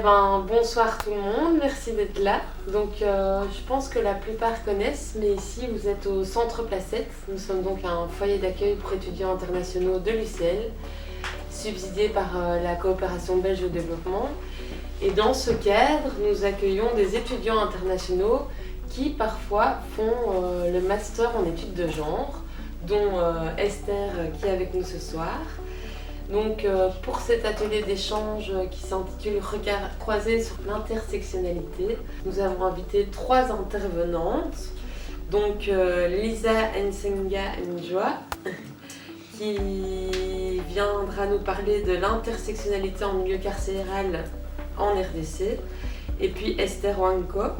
Bonsoir tout le monde, merci d'être là. Je pense que la plupart connaissent, mais ici vous êtes au Centre Placette. Nous sommes donc un foyer d'accueil pour étudiants internationaux de l'UCL, subsidié par la coopération belge au développement. Et dans ce cadre, nous accueillons des étudiants internationaux qui parfois font le master en études de genre, dont Esther qui est avec nous ce soir. Pour cet atelier d'échange qui s'intitule Regard croisé sur l'intersectionnalité, nous avons invité 3 intervenantes. Lisa Nsenga Njwa, qui viendra nous parler de l'intersectionnalité en milieu carcéral en RDC. Et puis Esther Wanko,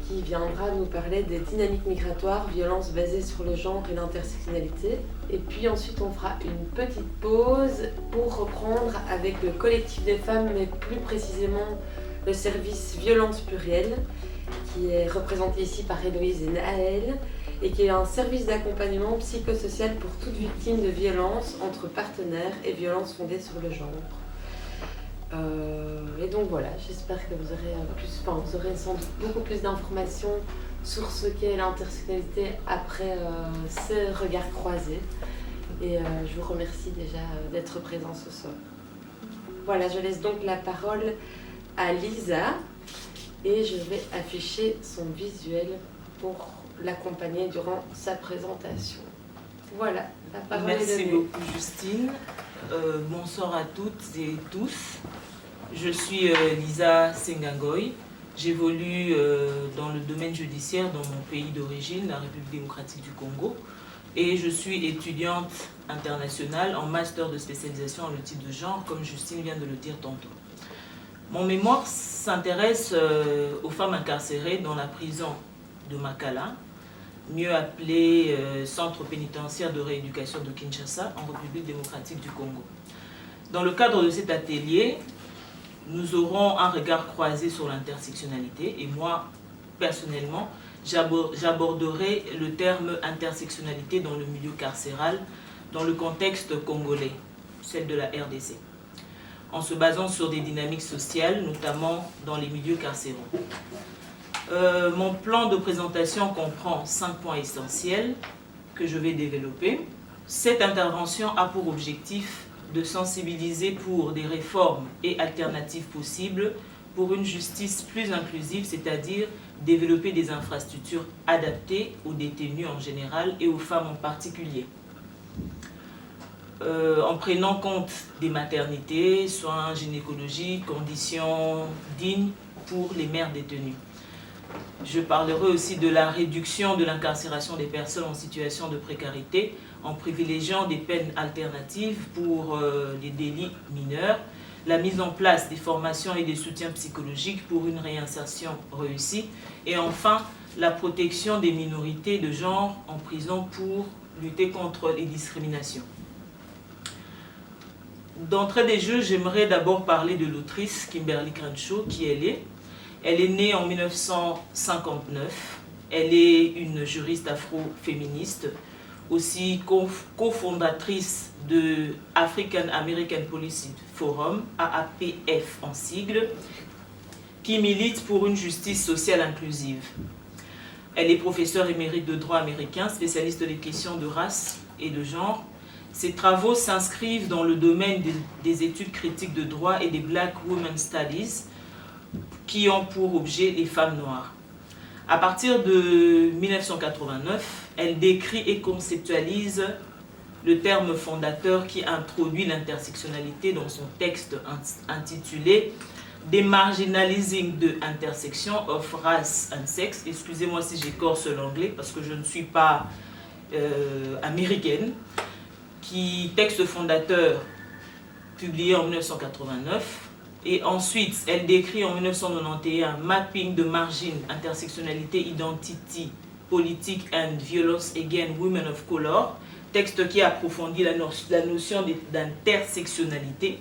qui viendra nous parler des dynamiques migratoires, violences basées sur le genre et l'intersectionnalité. Et puis ensuite on fera une petite pause pour reprendre avec le collectif des femmes, mais plus précisément le service Violence Plurielle, qui est représenté ici par Héloïse et Naël, et qui est un service d'accompagnement psychosocial pour toute victime de violences entre partenaires et violences fondées sur le genre. J'espère que vous aurez sans doute beaucoup plus d'informations sur ce qu'est l'intersectionnalité après ce regard croisé. Et je vous remercie déjà d'être présents ce soir. Voilà, je laisse donc la parole à Lisa et je vais afficher son visuel pour l'accompagner durant sa présentation. Voilà, la parole est donnée. Merci beaucoup Justine. Bonsoir à toutes et tous. Je suis Lisa Sengangoy. J'évolue dans le domaine judiciaire dans mon pays d'origine, la République démocratique du Congo. Et je suis étudiante internationale en master de spécialisation en études de genre, comme Justine vient de le dire tantôt. Mon mémoire s'intéresse aux femmes incarcérées dans la prison de Makala, mieux appelée Centre pénitentiaire de rééducation de Kinshasa, en République démocratique du Congo. Dans le cadre de cet atelier, nous aurons un regard croisé sur l'intersectionnalité et moi, personnellement, j'aborderai le terme intersectionnalité dans le milieu carcéral, dans le contexte congolais, celle de la RDC, en se basant sur des dynamiques sociales, notamment dans les milieux carcéraux. Mon plan de présentation comprend 5 points essentiels que je vais développer. Cette intervention a pour objectif de sensibiliser pour des réformes et alternatives possibles pour une justice plus inclusive, c'est-à-dire développer des infrastructures adaptées aux détenus en général et aux femmes en particulier. En prenant compte des maternités, soins gynécologiques, conditions dignes pour les mères détenues. Je parlerai aussi de la réduction de l'incarcération des personnes en situation de précarité en privilégiant des peines alternatives pour les délits mineurs, la mise en place des formations et des soutiens psychologiques pour une réinsertion réussie et enfin la protection des minorités de genre en prison pour lutter contre les discriminations. D'entrée des jeux, j'aimerais d'abord parler de l'autrice Kimberlé Crenshaw, qui elle est. Elle est née en 1959. Elle est une juriste afro-féministe, aussi cofondatrice de African American Policy Forum, AAPF en sigle, qui milite pour une justice sociale inclusive. Elle est professeure émérite de droit américain, spécialiste des questions de race et de genre. Ses travaux s'inscrivent dans le domaine des études critiques de droit et des Black Women Studies, qui ont pour objet les femmes noires. À partir de 1989, elle décrit et conceptualise le terme fondateur qui introduit l'intersectionnalité dans son texte intitulé « Demarginalizing the intersection of race and sex ». Excusez-moi si j'écorce l'anglais parce que je ne suis pas américaine. Texte fondateur publié en 1989. Et ensuite, elle décrit en 1991 « Mapping the Margin, Intersectionality, Identity, Politique and Violence Against Women of Color », texte qui approfondit la notion d'intersectionnalité,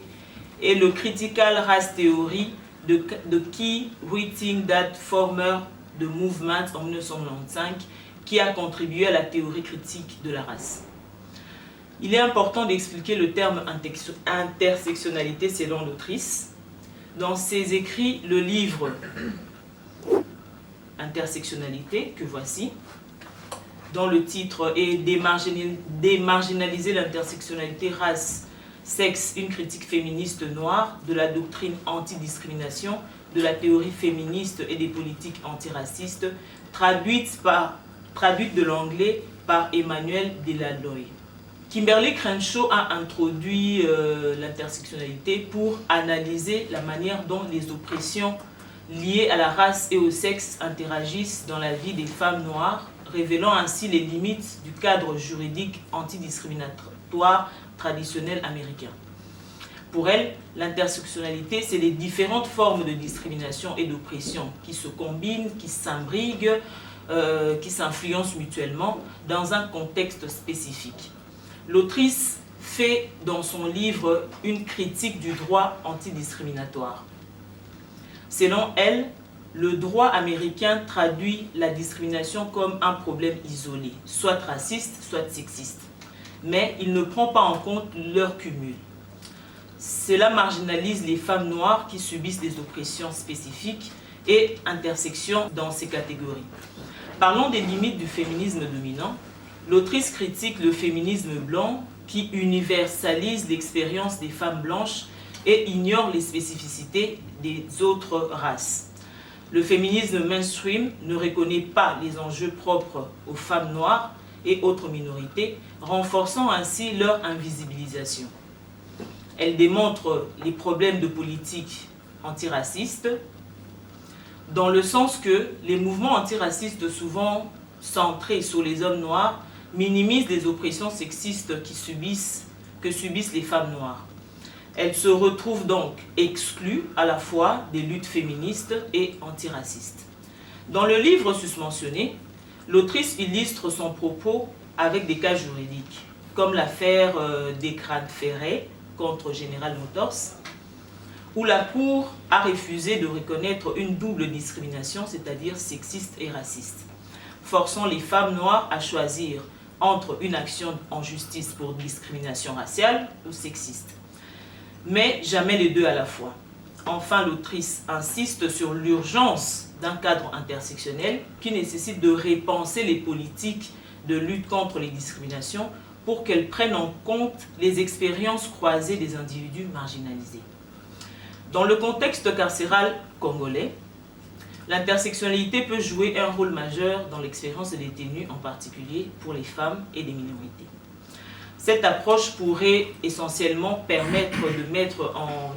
et le Critical Race Theory de Key Writing That Former the Movement en 1995, qui a contribué à la théorie critique de la race. Il est important d'expliquer le terme intersectionnalité selon l'autrice. dans ses écrits le livre Intersectionnalité, que voici, dont le titre est Démarginaliser l'intersectionnalité race, sexe, une critique féministe noire, de la doctrine antidiscrimination, de la théorie féministe et des politiques antiracistes, traduite de l'anglais par Emmanuel Delanoë. Kimberlé Crenshaw a introduit l'intersectionnalité pour analyser la manière dont les oppressions liées à la race et au sexe interagissent dans la vie des femmes noires, révélant ainsi les limites du cadre juridique antidiscriminatoire traditionnel américain. Pour elle, l'intersectionnalité, c'est les différentes formes de discrimination et d'oppression qui se combinent, qui s'imbriquent, qui s'influencent mutuellement dans un contexte spécifique. L'autrice fait dans son livre une critique du droit antidiscriminatoire. Selon elle, le droit américain traduit la discrimination comme un problème isolé, soit raciste, soit sexiste. Mais il ne prend pas en compte leur cumul. Cela marginalise les femmes noires qui subissent des oppressions spécifiques et intersections dans ces catégories. Parlons des limites du féminisme dominant. L'autrice critique le féminisme blanc qui universalise l'expérience des femmes blanches et ignore les spécificités des autres races. Le féminisme mainstream ne reconnaît pas les enjeux propres aux femmes noires et autres minorités, renforçant ainsi leur invisibilisation. Elle démontre les problèmes de politique antiracistes, dans le sens que les mouvements antiracistes souvent centrés sur les hommes noirs minimisent les oppressions sexistes que subissent les femmes noires. Elle se retrouve donc exclue à la fois des luttes féministes et antiracistes. Dans le livre susmentionné, l'autrice illustre son propos avec des cas juridiques, comme l'affaire des crânes ferrés contre General Motors, où la Cour a refusé de reconnaître une double discrimination, c'est-à-dire sexiste et raciste, forçant les femmes noires à choisir entre une action en justice pour discrimination raciale ou sexiste. Mais jamais les deux à la fois. Enfin, l'autrice insiste sur l'urgence d'un cadre intersectionnel qui nécessite de repenser les politiques de lutte contre les discriminations pour qu'elles prennent en compte les expériences croisées des individus marginalisés. Dans le contexte carcéral congolais, l'intersectionnalité peut jouer un rôle majeur dans l'expérience des détenus, en particulier pour les femmes et les minorités. Cette approche pourrait essentiellement permettre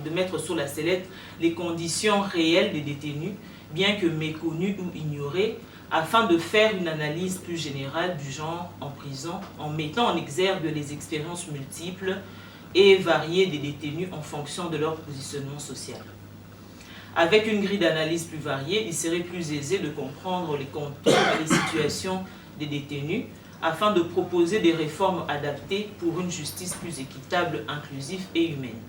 de mettre sur la sellette les conditions réelles des détenus, bien que méconnues ou ignorées, afin de faire une analyse plus générale du genre en prison, en mettant en exergue les expériences multiples et variées des détenus en fonction de leur positionnement social. Avec une grille d'analyse plus variée, il serait plus aisé de comprendre les contours et les situations des détenus, afin de proposer des réformes adaptées pour une justice plus équitable, inclusive et humaine.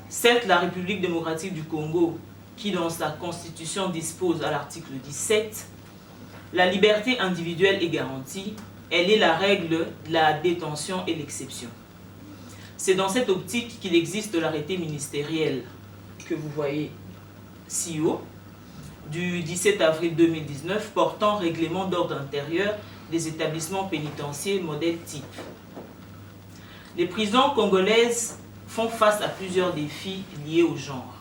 Certes, la République démocratique du Congo, qui dans sa constitution dispose à l'article 17, la liberté individuelle est garantie, elle est la règle, la détention et l'exception. C'est dans cette optique qu'il existe l'arrêté ministériel que vous voyez si haut, du 17 avril 2019 portant règlement d'ordre intérieur des établissements pénitentiaires modèle type. Les prisons congolaises font face à plusieurs défis liés au genre.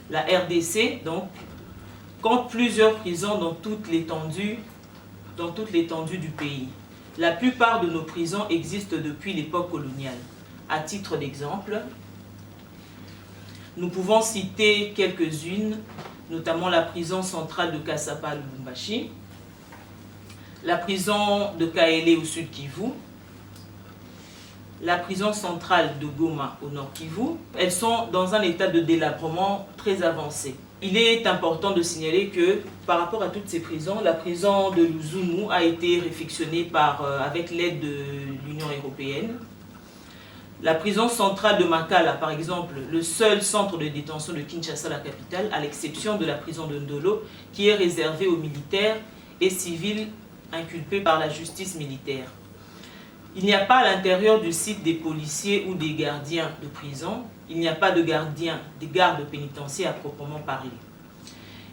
La RDC, donc, compte plusieurs prisons dans toute l'étendue du pays. La plupart de nos prisons existent depuis l'époque coloniale. À titre d'exemple, nous pouvons citer quelques-unes, notamment la prison centrale de Kasapa à Lubumbashi, la prison de Kaélé au sud Kivu, la prison centrale de Goma au nord Kivu. Elles sont dans un état de délabrement très avancé. Il est important de signaler que par rapport à toutes ces prisons, la prison de Luzumu a été réfectionnée avec l'aide de l'Union européenne. La prison centrale de Makala, par exemple, le seul centre de détention de Kinshasa, la capitale, à l'exception de la prison de Ndolo, qui est réservée aux militaires et civils inculpés par la justice militaire. Il n'y a pas à l'intérieur du site des policiers ou des gardiens de prison, il n'y a pas de gardiens, des gardes pénitentiaires à proprement parler.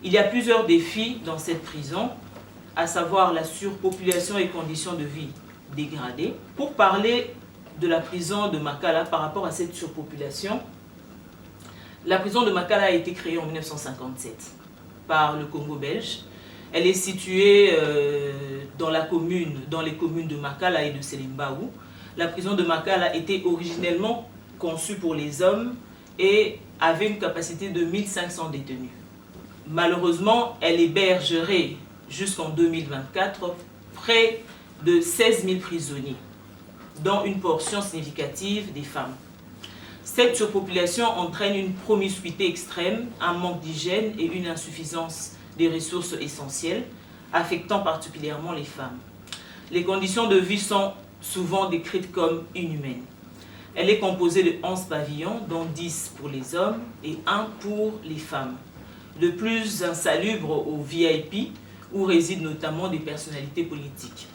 Il y a plusieurs défis dans cette prison, à savoir la surpopulation et conditions de vie dégradées. Pour parler de la prison de Makala par rapport à cette surpopulation, la prison de Makala a été créée en 1957 par le Congo belge. Elle est située dans les communes de Makala et de Selimbaou. La prison de Makala était originellement conçue pour les hommes et avait une capacité de 1500 détenus. Malheureusement, elle hébergerait jusqu'en 2024 près de 16 000 prisonniers, dont une portion significative des femmes. Cette surpopulation entraîne une promiscuité extrême, un manque d'hygiène et une insuffisance des ressources essentielles, affectant particulièrement les femmes. Les conditions de vie sont souvent décrites comme inhumaines. Elle est composée de 11 pavillons, dont 10 pour les hommes et 1 pour les femmes. Le plus insalubre au VIP, où résident notamment des personnalités politiques.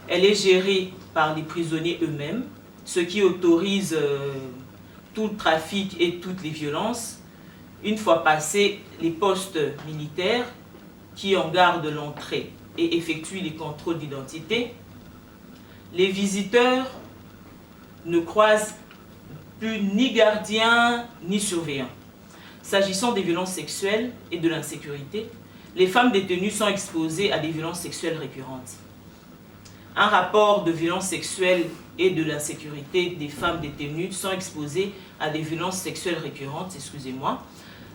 Elle est gérée par les prisonniers eux-mêmes, ce qui autorise tout le trafic et toutes les violences. Une fois passés les postes militaires qui en gardent l'entrée et effectuent les contrôles d'identité, les visiteurs ne croisent plus ni gardiens ni surveillants. S'agissant des violences sexuelles et de l'insécurité, les femmes détenues sont exposées à des violences sexuelles récurrentes. Un rapport de violences sexuelles et de l'insécurité des femmes détenues sont exposées à des violences sexuelles récurrentes,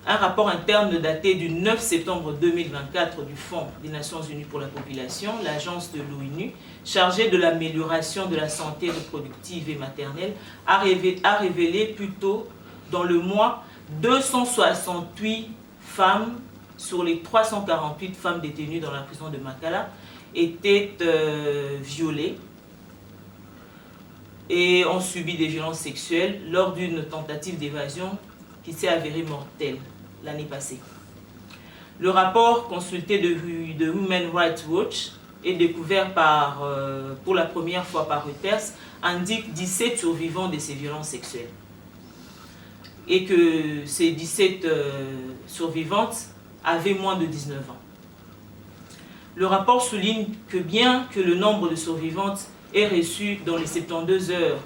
Un rapport interne daté du 9 septembre 2024 du Fonds des Nations Unies pour la Population, l'agence de l'ONU, chargée de l'amélioration de la santé reproductive et maternelle, a révélé plus tôt dans le mois 268 femmes sur les 348 femmes détenues dans la prison de Makala étaient violées et ont subi des violences sexuelles lors d'une tentative d'évasion qui s'est avérée mortelle l'année passée. Le rapport consulté de Women Rights Watch et découvert pour la première fois par Reuters indique 17 survivants de ces violences sexuelles. Et que ces 17 survivantes avaient moins de 19 ans. Le rapport souligne que bien que le nombre de survivantes ait reçu dans les 72 heures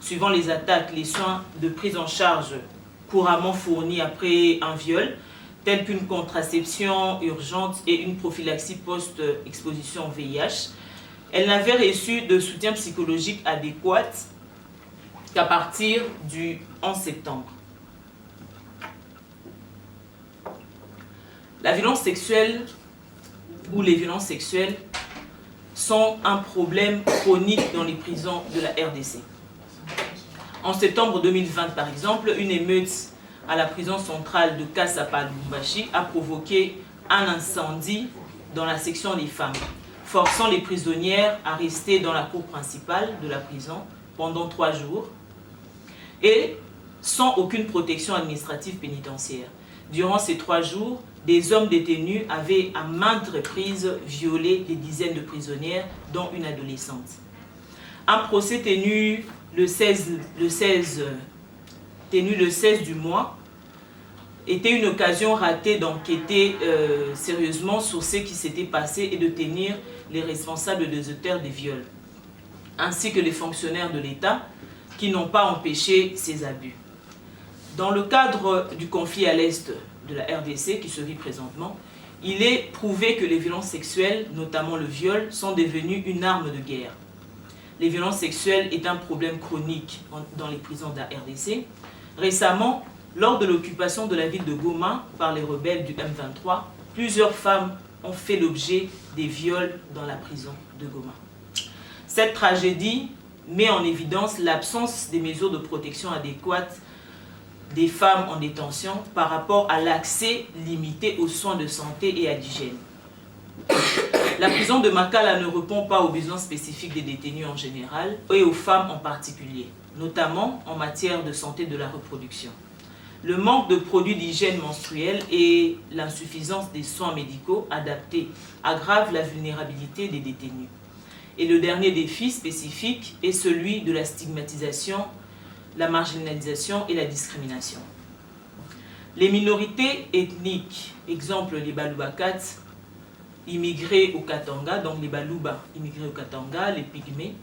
suivant les attaques les soins de prise en charge couramment fournis après un viol, tels qu'une contraception urgente et une prophylaxie post-exposition au VIH, elle n'avait reçu de soutien psychologique adéquat qu'à partir du 11 septembre. La violence sexuelle ou les violences sexuelles sont un problème chronique dans les prisons de la RDC. En septembre 2020, par exemple, une émeute à la prison centrale de Kasapa-Lubumbashi a provoqué un incendie dans la section des femmes, forçant les prisonnières à rester dans la cour principale de la prison pendant 3 jours et sans aucune protection administrative pénitentiaire. Durant ces 3 jours, des hommes détenus avaient à maintes reprises violé des dizaines de prisonnières, dont une adolescente. Un procès tenu le 16 du mois était une occasion ratée d'enquêter sérieusement sur ce qui s'était passé et de tenir les responsables des auteurs des viols, ainsi que les fonctionnaires de l'État qui n'ont pas empêché ces abus. Dans le cadre du conflit à l'est de la RDC qui se vit présentement, il est prouvé que les violences sexuelles, notamment le viol, sont devenues une arme de guerre. Les violences sexuelles est un problème chronique dans les prisons de la RDC. Récemment, lors de l'occupation de la ville de Goma par les rebelles du M23, plusieurs femmes ont fait l'objet des viols dans la prison de Goma. Cette tragédie met en évidence l'absence des mesures de protection adéquates des femmes en détention par rapport à l'accès limité aux soins de santé et à l'hygiène. La prison de Makala ne répond pas aux besoins spécifiques des détenus en général et aux femmes en particulier, notamment en matière de santé de la reproduction. Le manque de produits d'hygiène menstruelle et l'insuffisance des soins médicaux adaptés aggravent la vulnérabilité des détenus. Et le dernier défi spécifique est celui de la stigmatisation, la marginalisation et la discrimination. Les minorités ethniques, exemple les Balubakat, immigrés au Katanga, donc les Baluba immigrés au Katanga, les Pygmées,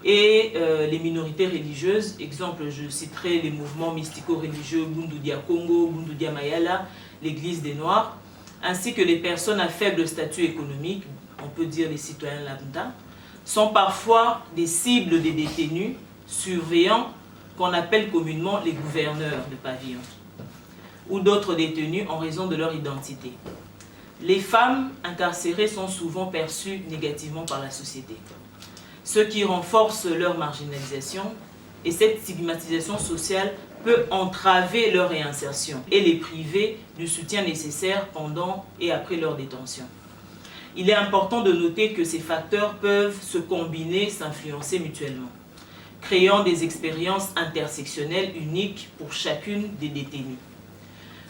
et les minorités religieuses, exemple je citerai les mouvements mystico-religieux Bundudia Congo, Bundudia Mayala, l'Église des Noirs, ainsi que les personnes à faible statut économique, on peut dire les citoyens lambda, sont parfois des cibles des détenus surveillants qu'on appelle communément les gouverneurs de pavillon, ou d'autres détenus en raison de leur identité. Les femmes incarcérées sont souvent perçues négativement par la société, ce qui renforce leur marginalisation, et cette stigmatisation sociale peut entraver leur réinsertion et les priver du soutien nécessaire pendant et après leur détention. Il est important de noter que ces facteurs peuvent se combiner, s'influencer mutuellement, créant des expériences intersectionnelles uniques pour chacune des détenues.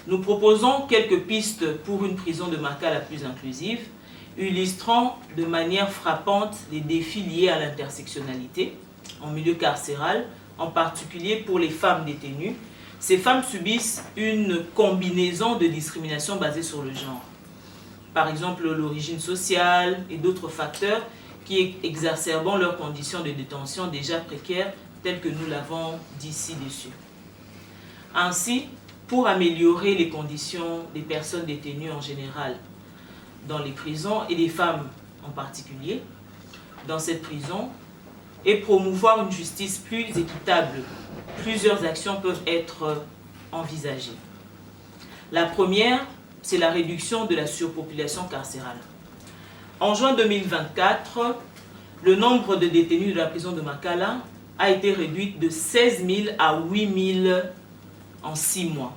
Nous proposons quelques pistes pour une prison de Makala plus inclusive, illustrant de manière frappante les défis liés à l'intersectionnalité en milieu carcéral, en particulier pour les femmes détenues. Ces femmes subissent une combinaison de discriminations basées sur le genre. Par exemple, l'origine sociale et d'autres facteurs qui exacerbent leurs conditions de détention déjà précaires, telles que nous l'avons dit ci-dessus. Ainsi, pour améliorer les conditions des personnes détenues en général dans les prisons et des femmes en particulier dans cette prison, et promouvoir une justice plus équitable, plusieurs actions peuvent être envisagées. La première, c'est la réduction de la surpopulation carcérale. En juin 2024, le nombre de détenus de la prison de Makala a été réduit de 16 000 à 8 000 en 6 mois.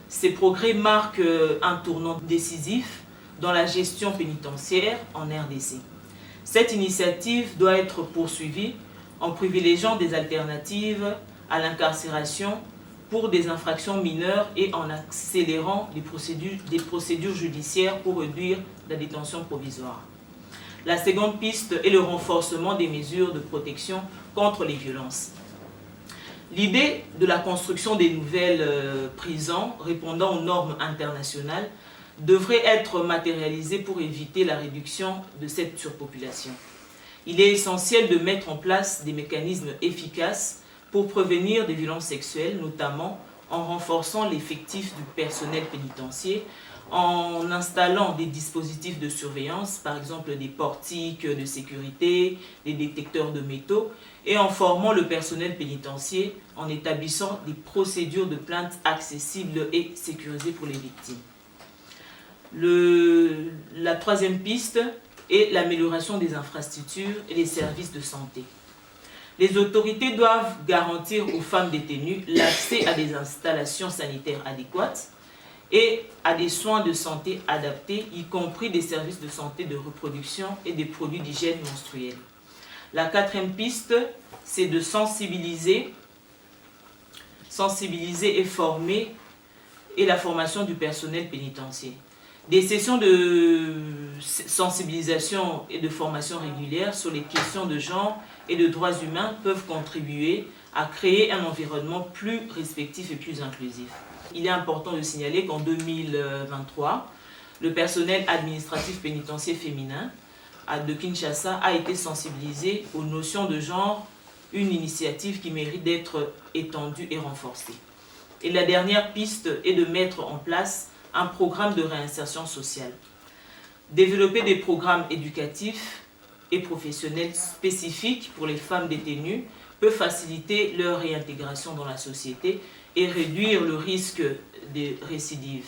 Ces progrès marquent un tournant décisif dans la gestion pénitentiaire en RDC. Cette initiative doit être poursuivie en privilégiant des alternatives à l'incarcération pour des infractions mineures et en accélérant des procédures judiciaires pour réduire la détention provisoire. La seconde piste est le renforcement des mesures de protection contre les violences. L'idée de la construction des nouvelles prisons répondant aux normes internationales devrait être matérialisée pour éviter la réduction de cette surpopulation. Il est essentiel de mettre en place des mécanismes efficaces pour prévenir des violences sexuelles, notamment en renforçant l'effectif du personnel pénitentiaire, en installant des dispositifs de surveillance, par exemple des portiques de sécurité, des détecteurs de métaux, et en formant le personnel pénitentiaire en établissant des procédures de plainte accessibles et sécurisées pour les victimes. La troisième piste est l'amélioration des infrastructures et des services de santé. Les autorités doivent garantir aux femmes détenues l'accès à des installations sanitaires adéquates et à des soins de santé adaptés, y compris des services de santé de reproduction et des produits d'hygiène menstruelle. La quatrième piste, c'est de sensibiliser et former, et la formation du personnel pénitentiaire. Des sessions de sensibilisation et de formation régulières sur les questions de genre et de droits humains peuvent contribuer à créer un environnement plus respectif et plus inclusif. Il est important de signaler qu'en 2023, le personnel administratif pénitentiaire féminin de Kinshasa a été sensibilisé aux notions de genre, une initiative qui mérite d'être étendue et renforcée. Et la dernière piste est de mettre en place un programme de réinsertion sociale. Développer des programmes éducatifs et professionnels spécifiques pour les femmes détenues peut faciliter leur réintégration dans la société et réduire le risque de récidive.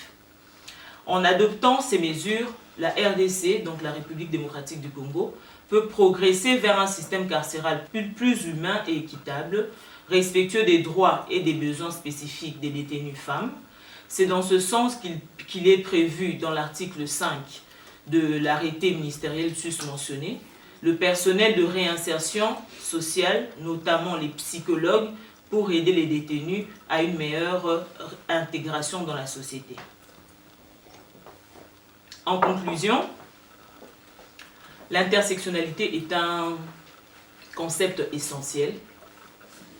En adoptant ces mesures, la RDC, donc la République démocratique du Congo, peut progresser vers un système carcéral plus humain et équitable, respectueux des droits et des besoins spécifiques des détenues femmes. C'est dans ce sens qu'il est prévu dans l'article 5 de l'arrêté ministériel susmentionné, le personnel de réinsertion sociale, notamment les psychologues, pour aider les détenus à une meilleure intégration dans la société. En conclusion, L'intersectionnalité est un concept essentiel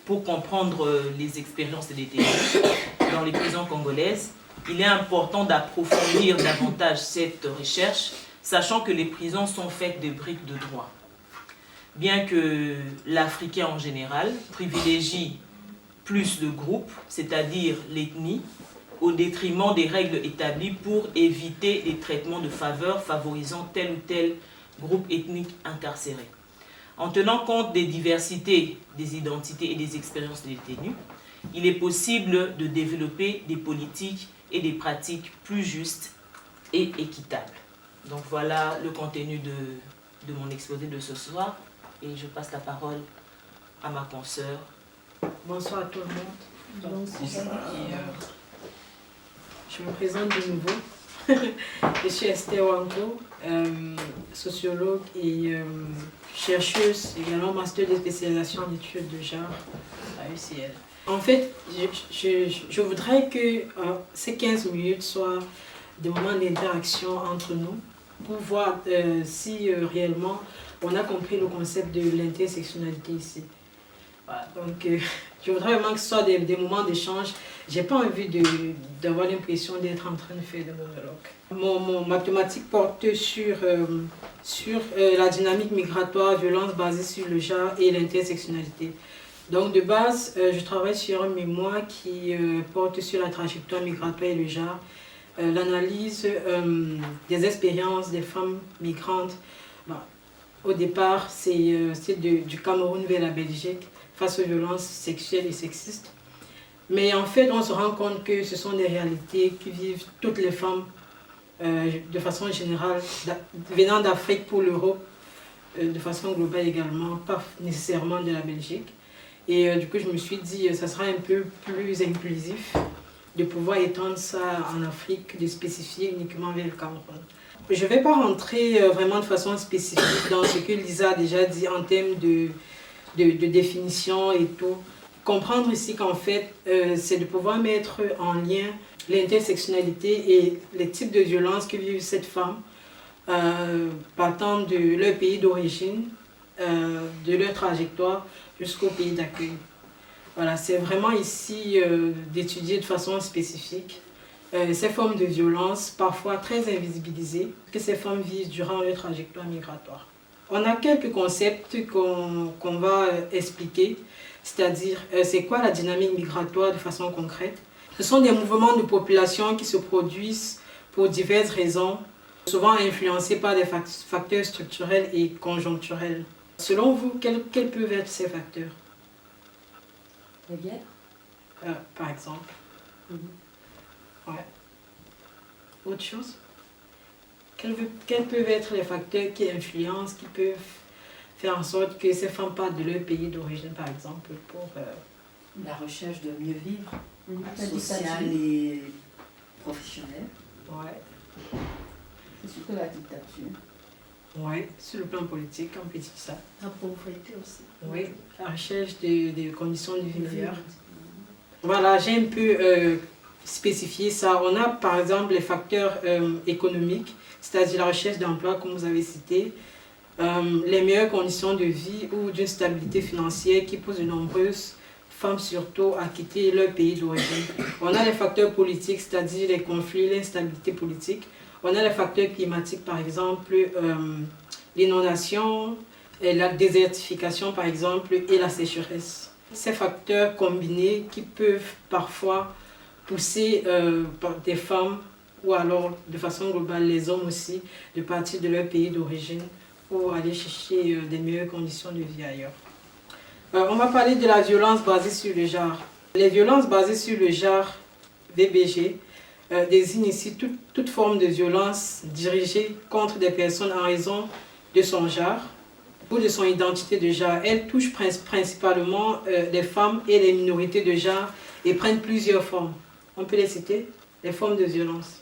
pour comprendre les expériences des détenus dans les prisons congolaises. Il est important d'approfondir davantage cette recherche, sachant que les prisons sont faites de briques de droit. Bien que l'Africain en général privilégie plus le groupe, c'est-à-dire l'ethnie, au détriment des règles établies pour éviter les traitements de faveur favorisant tel ou tel groupe ethnique incarcéré. En tenant compte des diversités, des identités et des expériences des détenus, il est possible de développer des politiques et des pratiques plus justes et équitables. Donc voilà le contenu de mon exposé de ce soir et je passe la parole à ma consoeur. Bonsoir à tout le monde. Bonsoir. Je me présente de nouveau. Je suis Esther Wanko, sociologue et chercheuse, également master de spécialisation en études de genre à UCL. En fait, je voudrais que ces 15 minutes soient des moments d'interaction entre nous pour voir si réellement on a compris le concept de l'intersectionnalité ici. Voilà, donc je voudrais vraiment que ce soit des moments d'échange. J'ai pas envie d'avoir l'impression d'être en train de faire des monologues. Ma thématique porte sur la dynamique migratoire, violence basée sur le genre et l'intersectionnalité. Donc de base, je travaille sur un mémoire qui porte sur la trajectoire migratoire et le genre, l'analyse des expériences des femmes migrantes. Au départ, c'est du Cameroun vers la Belgique face aux violences sexuelles et sexistes. Mais en fait, on se rend compte que ce sont des réalités qui vivent toutes les femmes de façon générale, venant d'Afrique pour l'Europe, de façon globale également, pas nécessairement de la Belgique. Et du coup, je me suis dit, ça sera un peu plus inclusif de pouvoir étendre ça en Afrique, de spécifier uniquement vers le Cameroun. Je ne vais pas rentrer vraiment de façon spécifique dans ce que Lisa a déjà dit en termes de définition et tout. Comprendre ici qu'en fait, c'est de pouvoir mettre en lien l'intersectionnalité et les types de violences que vivent cette femme, partant de leur pays d'origine, de leur trajectoire jusqu'au pays d'accueil. Voilà, c'est vraiment ici d'étudier de façon spécifique ces formes de violence, parfois très invisibilisées, que ces femmes vivent durant leur trajectoire migratoire. On a quelques concepts qu'on va expliquer, c'est-à-dire c'est quoi la dynamique migratoire de façon concrète. Ce sont des mouvements de population qui se produisent pour diverses raisons, souvent influencés par des facteurs structurels et conjoncturels. Selon vous, quels peuvent être ces facteurs? La guerre par exemple. Ouais. Autre chose? Quels peuvent être les facteurs qui influencent, qui peuvent faire en sorte que ces femmes partent de leur pays d'origine, par exemple, pour... La recherche de mieux vivre, sociale et professionnelle. Ouais. C'est surtout la dictature. Oui, sur le plan politique, on peut dire ça. La pauvreté aussi. Oui, la recherche des conditions de vie meilleures. Voilà, j'ai un peu spécifié ça. On a par exemple les facteurs économiques, c'est-à-dire la recherche d'emploi, comme vous avez cité, les meilleures conditions de vie ou d'une stabilité financière qui poussent de nombreuses femmes surtout à quitter leur pays d'origine. On a les facteurs politiques, c'est-à-dire les conflits, l'instabilité politique. On a les facteurs climatiques, par exemple, l'inondation, la désertification, par exemple, et la sécheresse. Ces facteurs combinés qui peuvent parfois pousser des femmes, ou alors de façon globale les hommes aussi, de partir de leur pays d'origine pour aller chercher des meilleures conditions de vie ailleurs. On va parler de la violence basée sur le genre. Les violences basées sur le genre, VBG, désigne ici toute forme de violence dirigée contre des personnes en raison de son genre ou de son identité de genre. Elle touche principalement les femmes et les minorités de genre et prennent plusieurs formes. On peut les citer, les formes de violence.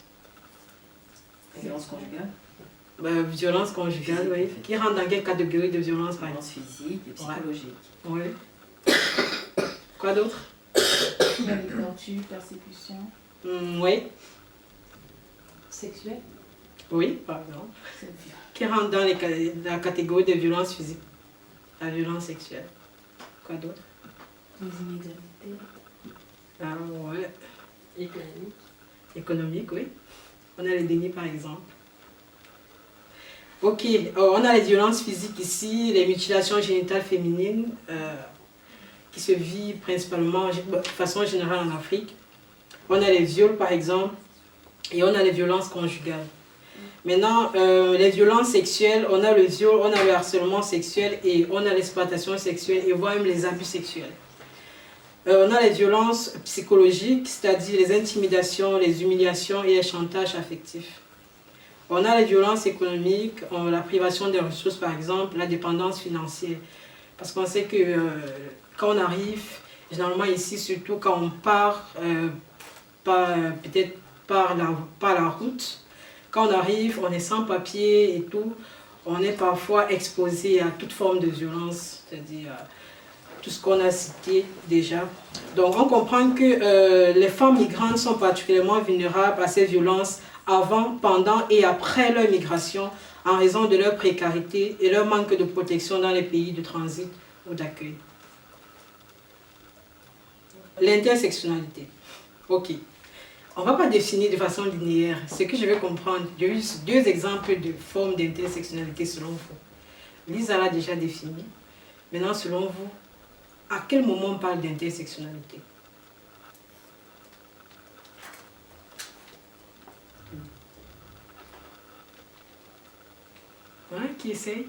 Violence conjugale. Violence conjugale, oui. Qui rentre dans quelle catégorie de violence, par exemple? Violence physique et psychologique. Oui. Quoi d'autre? Torture, persécution. Oui. Sexuelle? Oui, par exemple. qui rentre dans la catégorie des violences physiques. La violence sexuelle. Quoi d'autre? Les inégalités. Ah ouais. Économique. Économique, oui. On a les dénis par exemple. Ok, on a les violences physiques ici, les mutilations génitales féminines qui se vivent principalement de façon générale en Afrique. On a les viols par exemple et on a les violences conjugales. Maintenant, les violences sexuelles, on a le viol, on a le harcèlement sexuel et on a l'exploitation sexuelle et voire même les abus sexuels. On a les violences psychologiques, c'est-à-dire les intimidations, les humiliations et les chantages affectifs. On a les violences économiques, la privation des ressources par exemple, la dépendance financière. Parce qu'on sait que quand on arrive, généralement ici, surtout quand on part, peut-être par la route, quand on arrive, on est sans papier et tout, on est parfois exposé à toute forme de violence, c'est-à-dire tout ce qu'on a cité déjà. Donc on comprend que les femmes migrantes sont particulièrement vulnérables à ces violences avant, pendant et après leur migration en raison de leur précarité et leur manque de protection dans les pays de transit ou d'accueil. L'intersectionnalité. Ok. On ne va pas définir de façon linéaire. Ce que je vais comprendre, il y a eu deux exemples de formes d'intersectionnalité selon vous. Lisa l'a déjà défini. Maintenant, selon vous, à quel moment on parle d'intersectionnalité? Hein, qui essaie?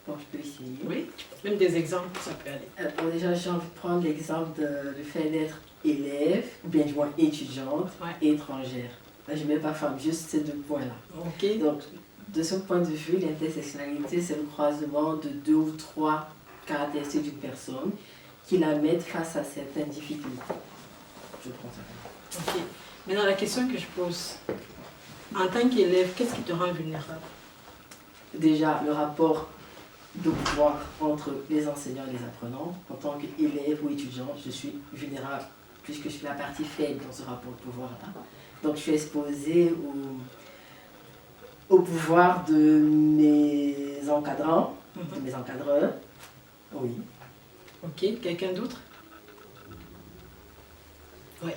Bon, je peux essayer. Oui, même des exemples, ça peut aller. Bon, déjà, j'ai envie de prendre l'exemple du fait d'être élève, ou bien du moins étudiante, étrangère. Là, je ne mets pas femme, juste ces deux points-là. Ok. Donc, de ce point de vue, l'intersectionnalité, c'est le croisement de 2 ou 3 caractéristiques d'une personne qui la mettent face à certaines difficultés. Je prends ça. Ok. Maintenant, la question que je pose, en tant qu'élève, qu'est-ce qui te rend vulnérable? Déjà, le rapport de pouvoir entre les enseignants et les apprenants. En tant qu'élève ou étudiant, je suis vulnérable puisque je suis la partie faible dans ce rapport de pouvoir-là. Donc, je suis exposée au pouvoir de mes encadrants, de mes encadreurs. Oui. Ok, quelqu'un d'autre? Oui.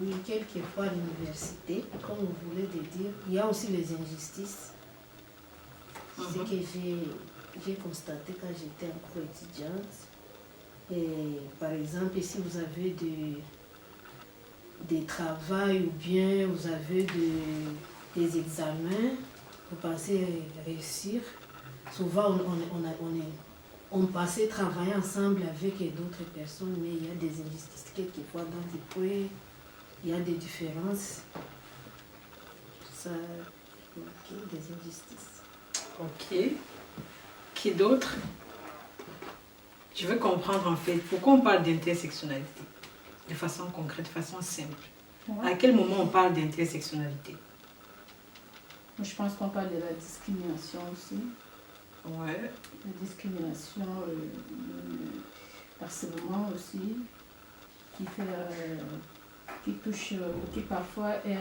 Oui, quelquefois à l'université, comme vous voulez le dire, il y a aussi les injustices. Ce que j'ai constaté quand j'étais encore étudiante. Et par exemple, si vous avez des travaux ou bien vous avez des examens, vous pensez réussir, souvent on passait travailler ensemble avec d'autres personnes, mais il y a des injustices quelquefois dans les points, il y a des différences. Ça, ok, des injustices. Ok. Qui d'autre? Je veux comprendre en fait pourquoi on parle d'intersectionnalité de façon concrète, de façon simple. Ouais. À quel moment on parle d'intersectionnalité? Je pense qu'on parle de la discrimination aussi. Ouais. La discrimination, harcèlement aussi, qui touche, qui parfois est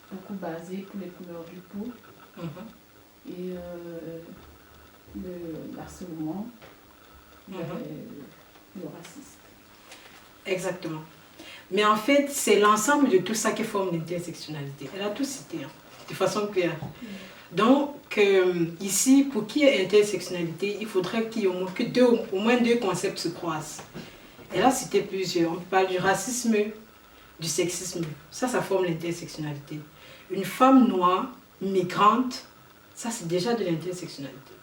beaucoup basé pour les couleurs du peau. Et le harcèlement, le racisme. Exactement. Mais en fait, c'est l'ensemble de tout ça qui forme l'intersectionnalité. Elle a tout cité, hein, de façon claire. Donc, ici, pour qu'il y ait intersectionnalité, il faudrait qu'il y ait au moins deux concepts se croisent. Elle a cité plusieurs. On parle du racisme, du sexisme. Ça forme l'intersectionnalité. Une femme noire, migrante, ça c'est déjà de l'intersectionnalité.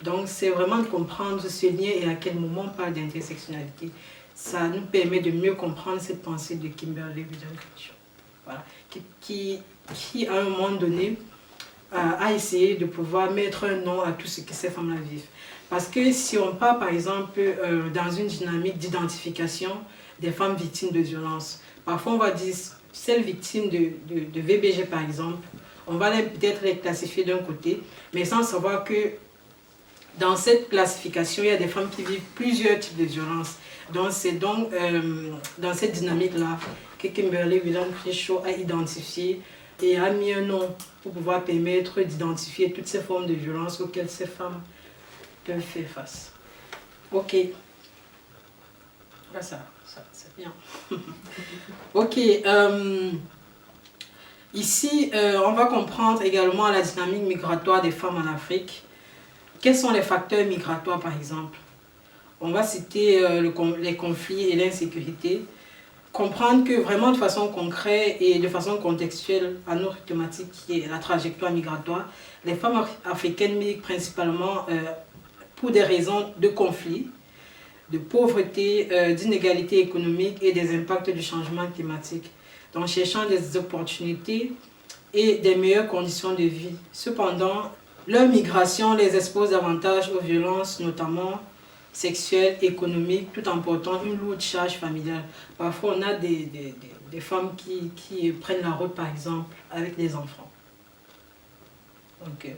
Donc, c'est vraiment de comprendre ce lien et à quel moment on parle d'intersectionnalité. Ça nous permet de mieux comprendre cette pensée de Kimberlé Bidon-Crenshaw. Voilà. Qui, à un moment donné, a essayé de pouvoir mettre un nom à tout ce que ces femmes-là vivent. Parce que si on part, par exemple, dans une dynamique d'identification des femmes victimes de violences, parfois on va dire, celles victimes de VBG, par exemple, on va peut-être les classifier d'un côté, mais sans savoir que dans cette classification, il y a des femmes qui vivent plusieurs types de violences. Donc, c'est donc dans cette dynamique-là que Kimberlé Bidon-Crenshaw a identifié et a mis un nom pour pouvoir permettre d'identifier toutes ces formes de violence auxquelles ces femmes peuvent faire face. Ok. Là, ça c'est bien. Ok. Ici, on va comprendre également la dynamique migratoire des femmes en Afrique. Quels sont les facteurs migratoires, par exemple? On va citer les conflits et l'insécurité. Comprendre que vraiment de façon concrète et de façon contextuelle à notre thématique qui est la trajectoire migratoire, les femmes africaines migrent principalement pour des raisons de conflit, de pauvreté, d'inégalité économique et des impacts du changement climatique, donc cherchant des opportunités et des meilleures conditions de vie. Cependant, leur migration les expose davantage aux violences, notamment sexuelles, économiques, tout en portant une lourde charge familiale. Parfois, on a des femmes qui prennent la route, par exemple, avec des enfants. Donc,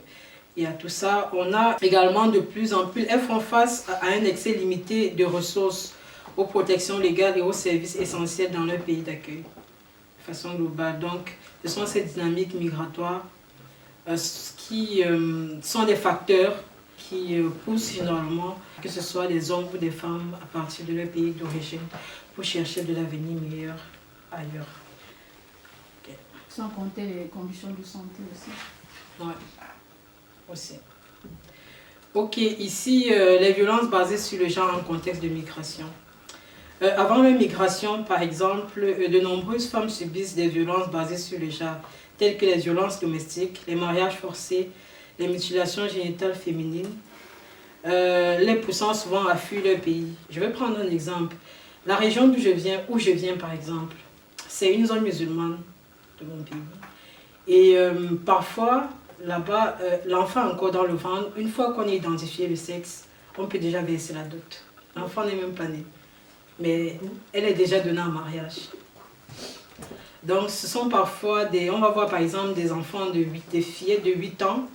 il y a tout ça. On a également de plus en plus, elles font face à un excès limité de ressources, aux protections légales et aux services essentiels dans leur pays d'accueil, de façon globale. Donc, ce sont ces dynamiques migratoires qui sont des facteurs qui poussent généralement, que ce soit des hommes ou des femmes, à partir de leur pays d'origine, pour chercher de l'avenir meilleur ailleurs. Okay. Sans compter les conditions de santé aussi. Ouais. Aussi. Ok, ici, les violences basées sur le genre en contexte de migration. Avant la migration, par exemple, de nombreuses femmes subissent des violences basées sur le genre, telles que les violences domestiques, les mariages forcés, les mutilations génitales féminines, les poussant souvent à fuir leur pays. Je vais prendre un exemple. La région où je viens par exemple, c'est une zone musulmane de mon pays. Et parfois, là-bas, l'enfant encore dans le ventre, une fois qu'on a identifié le sexe, on peut déjà verser la dot. L'enfant n'est même pas né, mais elle est déjà donnée en mariage. Donc ce sont parfois on va voir par exemple des enfants des fillettes de 8 ans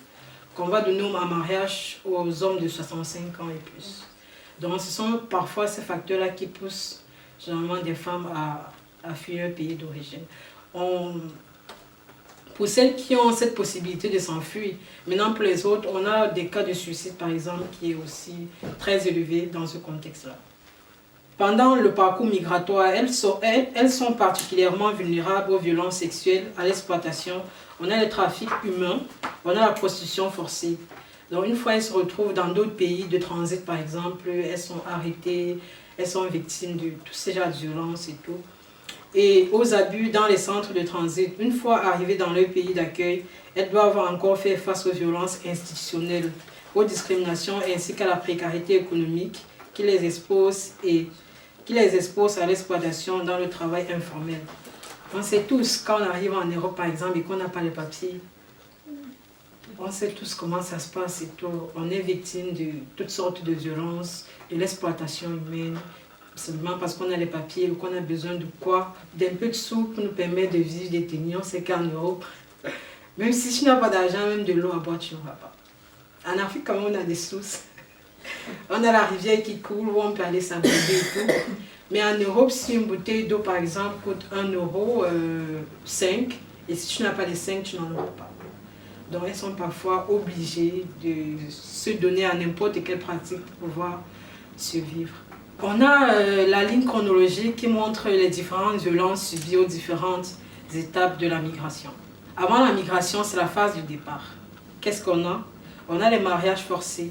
qu'on va donner en mariage aux hommes de 65 ans et plus. Donc ce sont parfois ces facteurs-là qui poussent généralement des femmes à fuir leur pays d'origine. Pour celles qui ont cette possibilité de s'enfuir, maintenant pour les autres, on a des cas de suicide par exemple qui est aussi très élevé dans ce contexte-là. Pendant le parcours migratoire, elles sont particulièrement vulnérables aux violences sexuelles, à l'exploitation. On a le trafic humain, on a la prostitution forcée. Donc une fois elles se retrouvent dans d'autres pays de transit par exemple, elles sont arrêtées, elles sont victimes de tous ces genres de violences et tout. Et aux abus dans les centres de transit. Une fois arrivées dans leur pays d'accueil, elles doivent encore faire face aux violences institutionnelles, aux discriminations ainsi qu'à la précarité économique qui les expose à l'exploitation dans le travail informel. On sait tous, quand on arrive en Europe par exemple et qu'on n'a pas les papiers, on sait tous comment ça se passe et tout. On est victime de toutes sortes de violences, de l'exploitation humaine, simplement parce qu'on a les papiers ou qu'on a besoin de quoi, d'un peu de sous pour nous permettre de vivre détenus. On sait qu'en Europe, même si tu n'as pas d'argent, même de l'eau à boire, tu n'en vas pas. En Afrique, quand même, on a des sources. On a la rivière qui coule où on peut aller s'abreuver et tout. Mais en Europe, si une bouteille d'eau, par exemple, coûte 1,5 €, et si tu n'as pas les 5, tu n'en auras pas. Donc, elles sont parfois obligées de se donner à n'importe quelle pratique pour pouvoir survivre. On a la ligne chronologique qui montre les différentes violences subies aux différentes étapes de la migration. Avant la migration, c'est la phase du départ. Qu'est-ce qu'on a? On a les mariages forcés,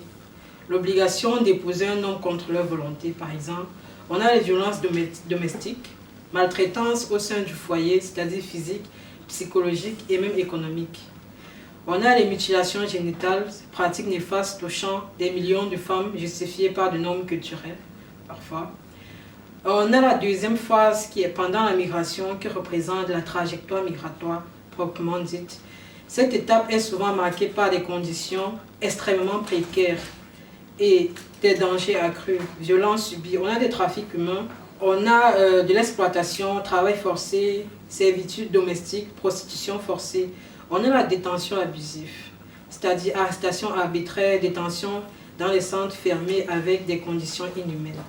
l'obligation d'épouser un homme contre leur volonté, par exemple. On a les violences domestiques, maltraitance au sein du foyer, c'est-à-dire physique, psychologique et même économique. On a les mutilations génitales, pratiques néfastes touchant des millions de femmes justifiées par de normes culturelles, parfois. On a la deuxième phase qui est pendant la migration, qui représente la trajectoire migratoire proprement dite. Cette étape est souvent marquée par des conditions extrêmement précaires et des dangers accrus, violences subies. On a des trafics humains, on a de l'exploitation, travail forcé, servitude domestique, prostitution forcée. On a la détention abusive, c'est-à-dire arrestation arbitraire, détention dans les centres fermés avec des conditions inhumaines.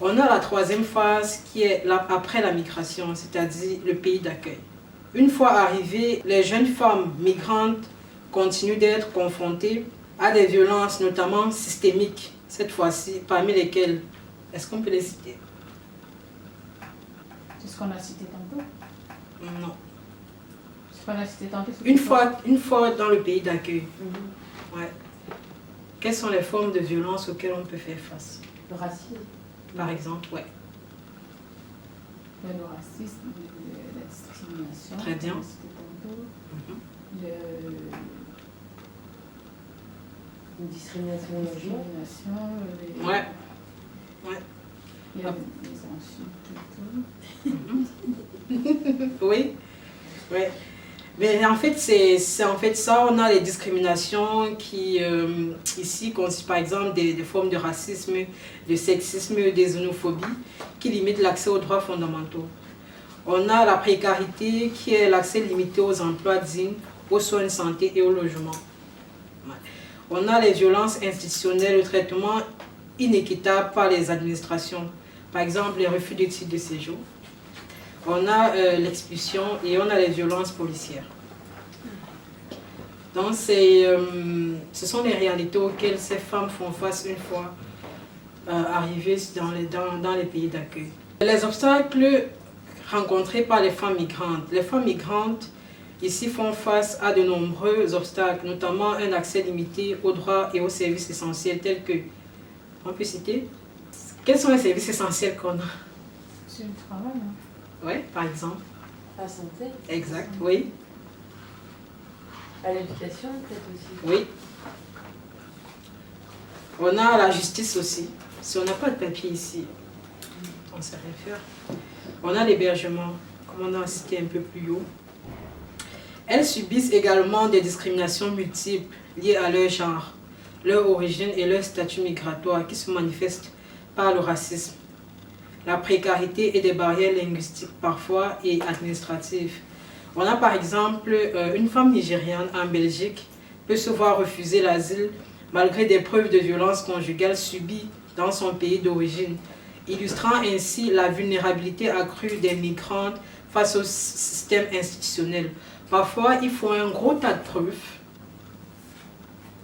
On a la troisième phase qui est après la migration, c'est-à-dire le pays d'accueil. Une fois arrivées, les jeunes femmes migrantes continuent d'être confrontées à des violences, notamment systémiques, cette fois-ci, parmi lesquelles, est-ce qu'on peut les citer? C'est ce qu'on a cité tantôt. Non. Ce qu'on a cité tantôt. Une fois dans le pays d'accueil, ouais. Quelles sont les formes de violence auxquelles on peut faire face? Le racisme. Par exemple, ouais. Le racisme, la discrimination. Très bien. qu'on a cité tantôt. Une discrimination au logement. Discrimination, Ouais. Ouais. Il y a les insultes et tout. Oui. Ouais. Mais en fait, c'est en fait ça. On a les discriminations qui, ici, consistent par exemple des formes de racisme, de sexisme, de xénophobie, qui limitent l'accès aux droits fondamentaux. On a la précarité, qui est l'accès limité aux emplois dignes, aux soins de santé et au logement. Ouais. On a les violences institutionnelles, le traitement inéquitable par les administrations, par exemple les refus de titre de séjour. On a l'expulsion et on a les violences policières. Donc ce sont les réalités auxquelles ces femmes font face une fois arrivées dans les pays d'accueil. Les obstacles rencontrés par les femmes migrantes. Les femmes migrantes ici font face à de nombreux obstacles, notamment un accès limité aux droits et aux services essentiels tels que, on peut citer, quels sont les services essentiels qu'on a? C'est le travail. Hein. Oui, par exemple. La santé. Exact, oui. À l'éducation, peut-être aussi. Oui. On a la justice aussi. Si on n'a pas de papier ici, on ne sait rien faire. On a l'hébergement, comme on a cité un peu plus haut. Elles subissent également des discriminations multiples liées à leur genre, leur origine et leur statut migratoire qui se manifestent par le racisme, la précarité et des barrières linguistiques parfois et administratives. On a par exemple une femme nigériane en Belgique peut se voir refuser l'asile malgré des preuves de violence conjugale subies dans son pays d'origine, illustrant ainsi la vulnérabilité accrue des migrantes face au système institutionnel. Parfois, il faut un gros tas de preuves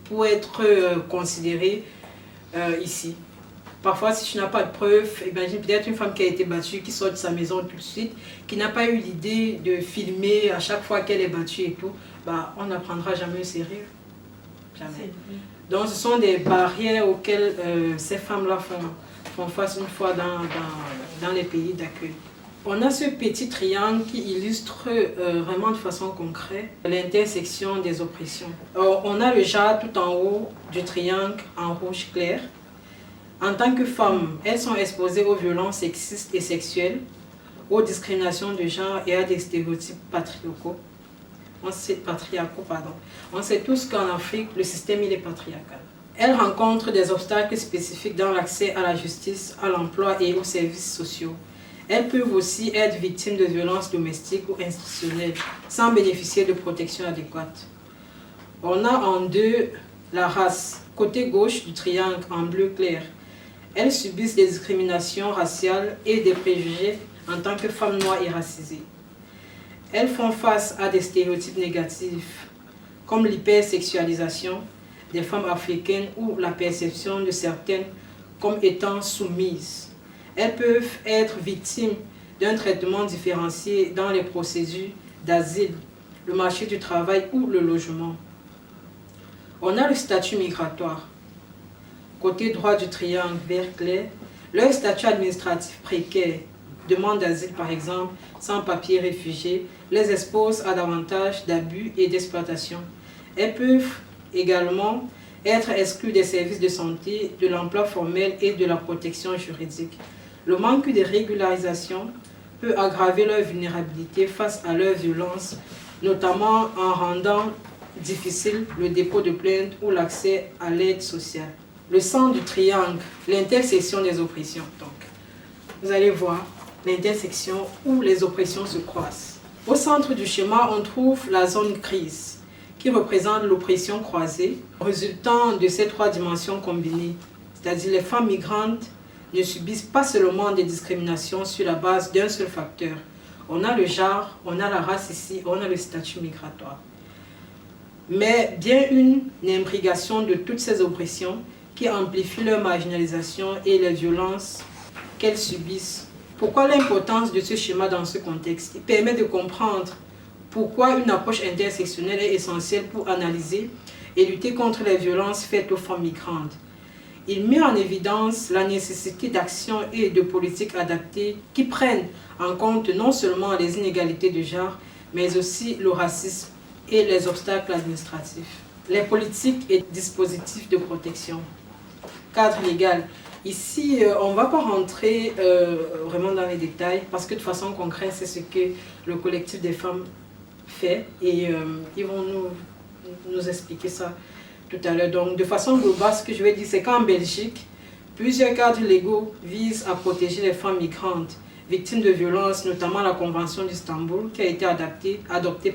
pour être considéré ici. Parfois, si tu n'as pas de preuves, imagine peut-être une femme qui a été battue, qui sort de sa maison tout de suite, qui n'a pas eu l'idée de filmer à chaque fois qu'elle est battue et tout, bah, on n'apprendra jamais au sérieux. Jamais. Donc, ce sont des barrières auxquelles ces femmes-là font face une fois dans les pays d'accueil. On a ce petit triangle qui illustre vraiment de façon concrète l'intersection des oppressions. On a le genre tout en haut du triangle en rouge clair. En tant que femmes, elles sont exposées aux violences sexistes et sexuelles, aux discriminations de genre et à des stéréotypes patriarcaux. On sait tous qu'en Afrique, le système il est patriarcal. Elles rencontrent des obstacles spécifiques dans l'accès à la justice, à l'emploi et aux services sociaux. Elles peuvent aussi être victimes de violences domestiques ou institutionnelles sans bénéficier de protection adéquate. On a en deux la race, côté gauche du triangle en bleu clair. Elles subissent des discriminations raciales et des préjugés en tant que femmes noires et racisées. Elles font face à des stéréotypes négatifs comme l'hypersexualisation des femmes africaines ou la perception de certaines comme étant soumises. Elles peuvent être victimes d'un traitement différencié dans les procédures d'asile, le marché du travail ou le logement. On a le statut migratoire. Côté droit du triangle vert clair, leur statut administratif précaire, demande d'asile par exemple, sans papier réfugiés, les expose à davantage d'abus et d'exploitation. Elles peuvent également être exclues des services de santé, de l'emploi formel et de la protection juridique. Le manque de régularisation peut aggraver leur vulnérabilité face à leur violence, notamment en rendant difficile le dépôt de plainte ou l'accès à l'aide sociale. Le centre du triangle, l'intersection des oppressions. Donc, vous allez voir l'intersection où les oppressions se croisent. Au centre du schéma, on trouve la zone grise, qui représente l'oppression croisée, résultant de ces trois dimensions combinées, c'est-à-dire les femmes migrantes ne subissent pas seulement des discriminations sur la base d'un seul facteur. On a le genre, on a la race ici, on a le statut migratoire. Mais bien une imbrication de toutes ces oppressions qui amplifient leur marginalisation et les violences qu'elles subissent. Pourquoi l'importance de ce schéma dans ce contexte? Il permet de comprendre pourquoi une approche intersectionnelle est essentielle pour analyser et lutter contre les violences faites aux femmes migrantes. Il met en évidence la nécessité d'actions et de politiques adaptées qui prennent en compte non seulement les inégalités de genre, mais aussi le racisme et les obstacles administratifs. Les politiques et dispositifs de protection. Cadre légal. Ici, on ne va pas rentrer vraiment dans les détails parce que de façon concrète, c'est ce que le collectif des femmes fait et ils vont nous expliquer ça tout à l'heure. Donc, de façon globale, ce que je vais dire, c'est qu'en Belgique, plusieurs cadres légaux visent à protéger les femmes migrantes victimes de violences, notamment la Convention d'Istanbul, qui a été adoptée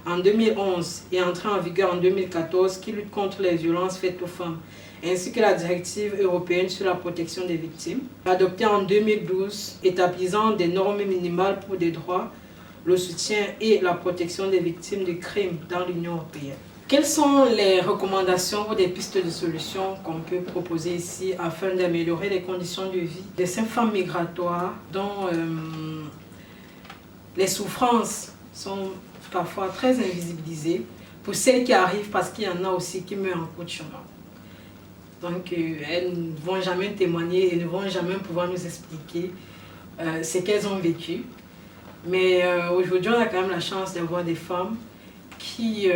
en 2011 et entrée en vigueur en 2014, qui lutte contre les violences faites aux femmes, ainsi que la directive européenne sur la protection des victimes, adoptée en 2012, établissant des normes minimales pour des droits, le soutien et la protection des victimes de crimes dans l'Union européenne. Quelles sont les recommandations ou des pistes de solutions qu'on peut proposer ici afin d'améliorer les conditions de vie de ces femmes migratoires dont les souffrances sont parfois très invisibilisées pour celles qui arrivent parce qu'il y en a aussi qui meurent en cours de chemin. Donc elles ne vont jamais témoigner et ne vont jamais pouvoir nous expliquer ce qu'elles ont vécu. Mais aujourd'hui, on a quand même la chance d'avoir des femmes qui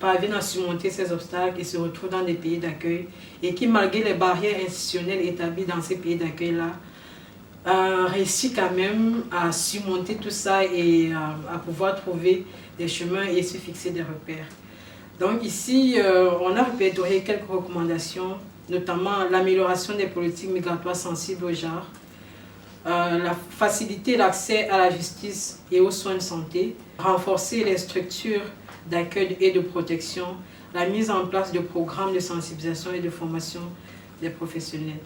parviennent à surmonter ces obstacles et se retrouvent dans des pays d'accueil et qui, malgré les barrières institutionnelles établies dans ces pays d'accueil-là, réussissent quand même à surmonter tout ça et à pouvoir trouver des chemins et se fixer des repères. Donc ici, on a répertorié quelques recommandations, notamment l'amélioration des politiques migratoires sensibles au genre, faciliter l'accès à la justice et aux soins de santé, renforcer les structures d'accueil et de protection, la mise en place de programmes de sensibilisation et de formation des professionnels.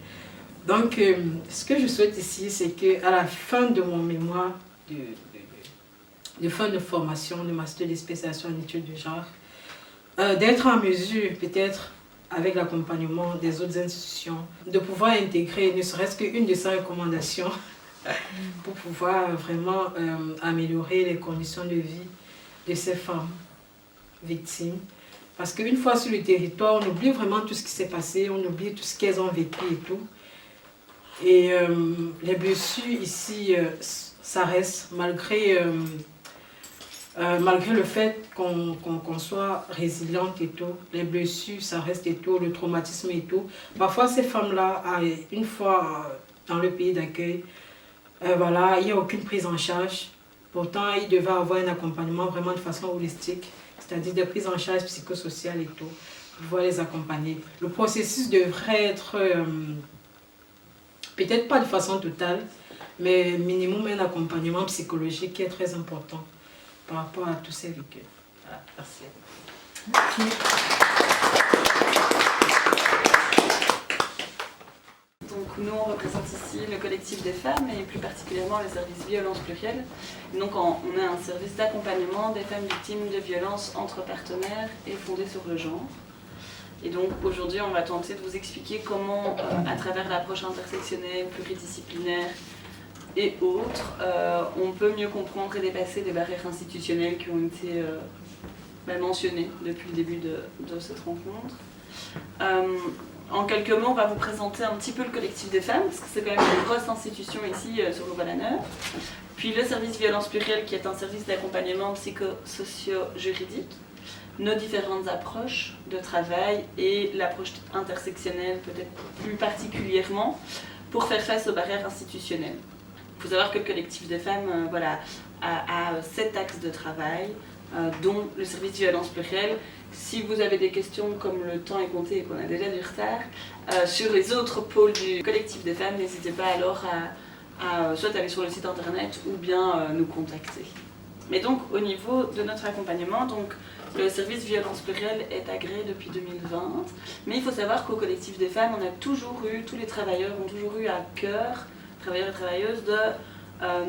Donc, ce que je souhaite ici, c'est qu'à la fin de mon mémoire de fin de formation, de master de spécialisation en études de genre, d'être en mesure, peut-être avec l'accompagnement des autres institutions, de pouvoir intégrer ne serait-ce qu'une de ces recommandations pour pouvoir vraiment améliorer les conditions de vie de ces femmes victimes. Parce qu'une fois sur le territoire, on oublie vraiment tout ce qui s'est passé, on oublie tout ce qu'elles ont vécu et tout. Et les blessures ici, ça reste, malgré le fait qu'on soit résiliente et tout, les blessures, ça reste et tout, le traumatisme et tout. Parfois, ces femmes-là, une fois dans le pays d'accueil, voilà, il n'y a aucune prise en charge. Pourtant, ils devaient avoir un accompagnement vraiment de façon holistique, c'est-à-dire des prises en charge psychosociales et tout, pour pouvoir les accompagner. Le processus devrait être, peut-être pas de façon totale, mais minimum un accompagnement psychologique qui est très important par rapport à tous ces vécus. Voilà, merci. Donc nous, on représente ici le collectif des femmes et plus particulièrement le service violence plurielle. Donc on est un service d'accompagnement des femmes victimes de violences entre partenaires et fondé sur le genre. Et donc aujourd'hui, on va tenter de vous expliquer comment, à travers l'approche intersectionnelle, pluridisciplinaire et autres, on peut mieux comprendre et dépasser des barrières institutionnelles qui ont été mentionnées depuis le début de cette rencontre. En quelques mots, on va vous présenter un petit peu le collectif des femmes, parce que c'est quand même une grosse institution ici sur Louvain-la-Neuve. Puis le service violence plurielle, qui est un service d'accompagnement psychosocio-juridique, nos différentes approches de travail et l'approche intersectionnelle peut-être plus particulièrement pour faire face aux barrières institutionnelles. Il faut savoir que le collectif des femmes a 7 axes de travail, dont le service violence plurielle. Si vous avez des questions, comme le temps est compté et qu'on a déjà du retard, sur les autres pôles du collectif des femmes, n'hésitez pas alors à soit aller sur le site internet ou bien nous contacter. Mais donc au niveau de notre accompagnement, donc, le service violence plurielle est agréé depuis 2020, mais il faut savoir qu'au collectif des femmes, on a toujours eu, tous les travailleurs ont toujours eu à cœur, travailleurs et travailleuses,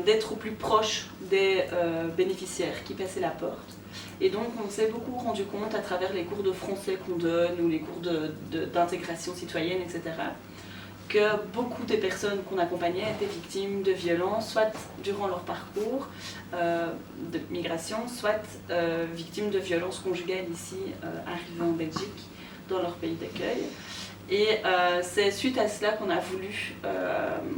d'être au plus proche des bénéficiaires qui passaient la porte. Et donc on s'est beaucoup rendu compte à travers les cours de français qu'on donne ou les cours d'intégration citoyenne, etc., que beaucoup des personnes qu'on accompagnait étaient victimes de violences, soit durant leur parcours de migration, soit victimes de violences conjugales ici, arrivées en Belgique, dans leur pays d'accueil. Et c'est suite à cela qu'on a voulu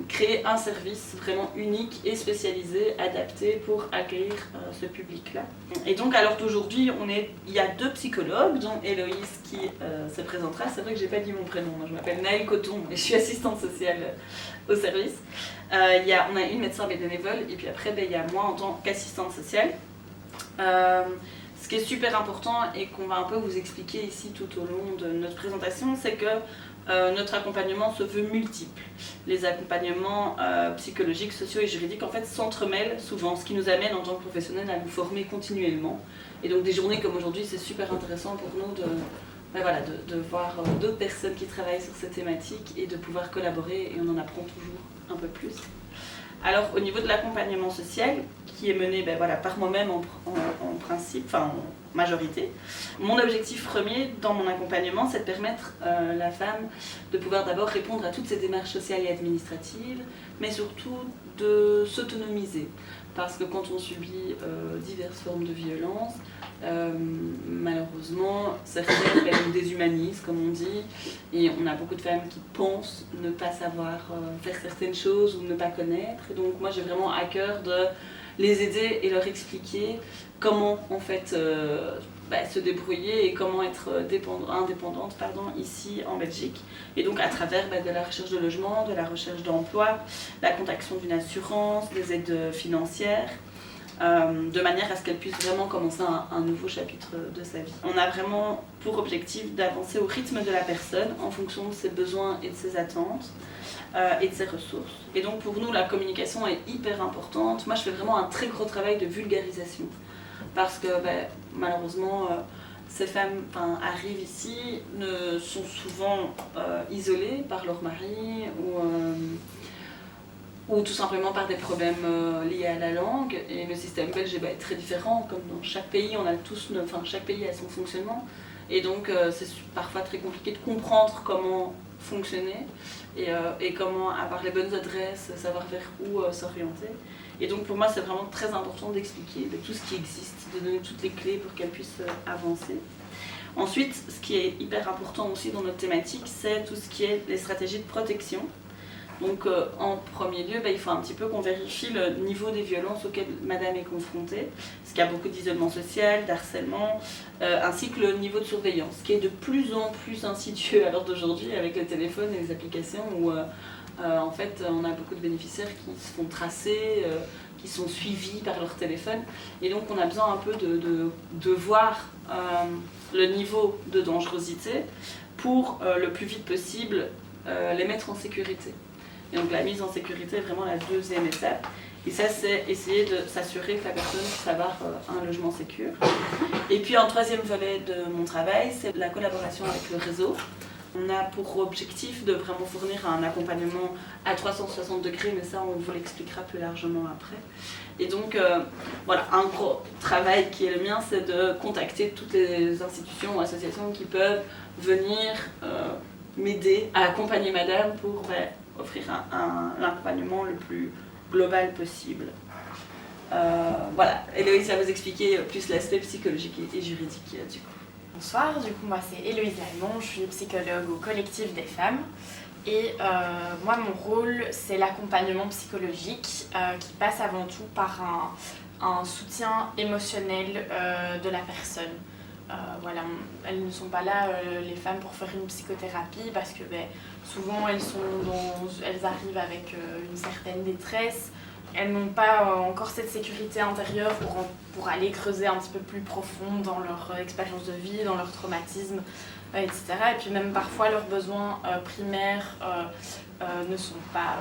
créer un service vraiment unique et spécialisé, adapté pour accueillir ce public-là. Et donc, alors d'aujourd'hui, il y a 2 psychologues, dont Héloïse qui se présentera. C'est vrai que j'ai pas dit mon prénom, je m'appelle Naël Coton et je suis assistante sociale au service. On a une médecin bénévole et puis après, il y a moi en tant qu'assistante sociale. Ce qui est super important et qu'on va un peu vous expliquer ici tout au long de notre présentation, c'est que notre accompagnement se veut multiple. Les accompagnements psychologiques, sociaux et juridiques en fait s'entremêlent souvent, ce qui nous amène en tant que professionnels à nous former continuellement. Et donc des journées comme aujourd'hui, c'est super intéressant pour nous de voir d'autres personnes qui travaillent sur ces thématiques et de pouvoir collaborer, et on en apprend toujours un peu plus. Alors au niveau de l'accompagnement social, qui est mené par moi-même en majorité, mon objectif premier dans mon accompagnement, c'est de permettre la femme de pouvoir d'abord répondre à toutes ces démarches sociales et administratives, mais surtout de s'autonomiser. Parce que quand on subit diverses formes de violence, malheureusement, certaines nous déshumanisent, comme on dit, et on a beaucoup de femmes qui pensent ne pas savoir faire certaines choses ou ne pas connaître. Et donc moi j'ai vraiment à cœur de les aider et leur expliquer comment en fait se débrouiller et comment être indépendante ici en Belgique. Et donc à travers de la recherche de logement, de la recherche d'emploi, la contactation d'une assurance, des aides financières, de manière à ce qu'elle puisse vraiment commencer un nouveau chapitre de sa vie. On a vraiment pour objectif d'avancer au rythme de la personne en fonction de ses besoins et de ses attentes et de ses ressources. Et donc pour nous, la communication est hyper importante. Moi, je fais vraiment un très gros travail de vulgarisation parce que malheureusement, ces femmes arrivent ici, sont souvent isolées par leur mari ou tout simplement par des problèmes liés à la langue. Et le système belge est très différent, comme dans chaque pays, chaque pays a son fonctionnement. Et donc c'est parfois très compliqué de comprendre comment fonctionner et comment avoir les bonnes adresses, savoir vers où s'orienter. Et donc pour moi c'est vraiment très important d'expliquer tout ce qui existe, de donner toutes les clés pour qu'elles puissent avancer. Ensuite, ce qui est hyper important aussi dans notre thématique, c'est tout ce qui est les stratégies de protection. Donc en premier lieu, il faut un petit peu qu'on vérifie le niveau des violences auxquelles madame est confrontée, parce qu'il y a beaucoup d'isolement social, d'harcèlement, ainsi que le niveau de surveillance, qui est de plus en plus insidieux à l'heure d'aujourd'hui avec le téléphone et les applications où en fait on a beaucoup de bénéficiaires qui se font tracer, qui sont suivis par leur téléphone, et donc on a besoin un peu de voir le niveau de dangerosité pour le plus vite possible les mettre en sécurité. Et donc la mise en sécurité est vraiment la deuxième étape. Et ça, c'est essayer de s'assurer que la personne puisse avoir un logement sécur. Et puis un troisième volet de mon travail, c'est la collaboration avec le réseau. On a pour objectif de vraiment fournir un accompagnement à 360 degrés, mais ça on vous l'expliquera plus largement après. Et donc un gros travail qui est le mien, c'est de contacter toutes les institutions ou associations qui peuvent venir m'aider à accompagner madame pour offrir l'accompagnement le plus global possible. Héloïse va vous expliquer plus l'aspect psychologique et juridique du coup. Bonsoir, moi c'est Héloïse Lallemont, je suis psychologue au collectif des femmes. Et moi mon rôle c'est l'accompagnement psychologique qui passe avant tout par un soutien émotionnel de la personne. Elles ne sont pas là, les femmes, pour faire une psychothérapie parce que souvent elles arrivent avec une certaine détresse. Elles n'ont pas encore cette sécurité intérieure pour aller creuser un petit peu plus profond dans leur expérience de vie, dans leur traumatisme, etc. Et puis même parfois leurs besoins primaires ne sont pas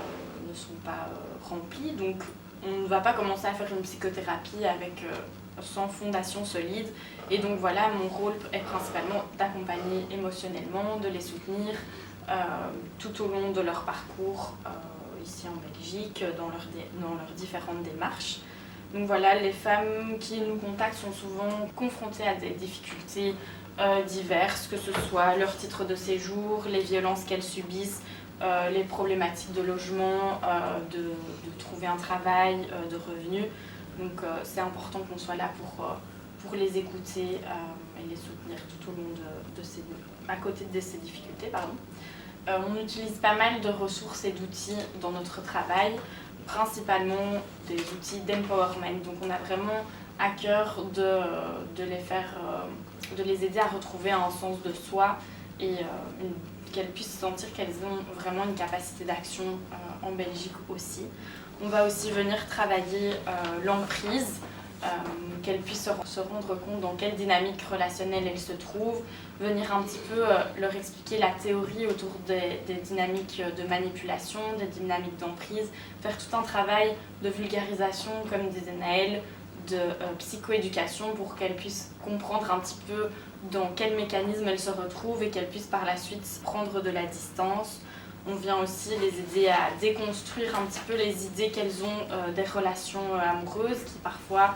remplis. Donc on ne va pas commencer à faire une psychothérapie sans fondation solide. Et donc mon rôle est principalement d'accompagner émotionnellement, de les soutenir tout au long de leur parcours policiers en Belgique dans leurs différentes démarches. Donc voilà, les femmes qui nous contactent sont souvent confrontées à des difficultés diverses, que ce soit leur titre de séjour, les violences qu'elles subissent, les problématiques de logement, de trouver un travail, de revenus. Donc c'est important qu'on soit là pour les écouter et les soutenir tout au long à côté de ces difficultés. On utilise pas mal de ressources et d'outils dans notre travail, principalement des outils d'empowerment. Donc on a vraiment à cœur de les aider à retrouver un sens de soi et qu'elles puissent sentir qu'elles ont vraiment une capacité d'action en Belgique aussi. On va aussi venir travailler l'emprise, qu'elles puissent se rendre compte dans quelle dynamique relationnelle elles se trouvent, venir un petit peu leur expliquer la théorie autour des dynamiques de manipulation, des dynamiques d'emprise, faire tout un travail de vulgarisation, comme disait Naël, de psychoéducation pour qu'elles puissent comprendre un petit peu dans quel mécanisme elles se retrouvent et qu'elles puissent par la suite prendre de la distance. On vient aussi les aider à déconstruire un petit peu les idées qu'elles ont des relations amoureuses qui parfois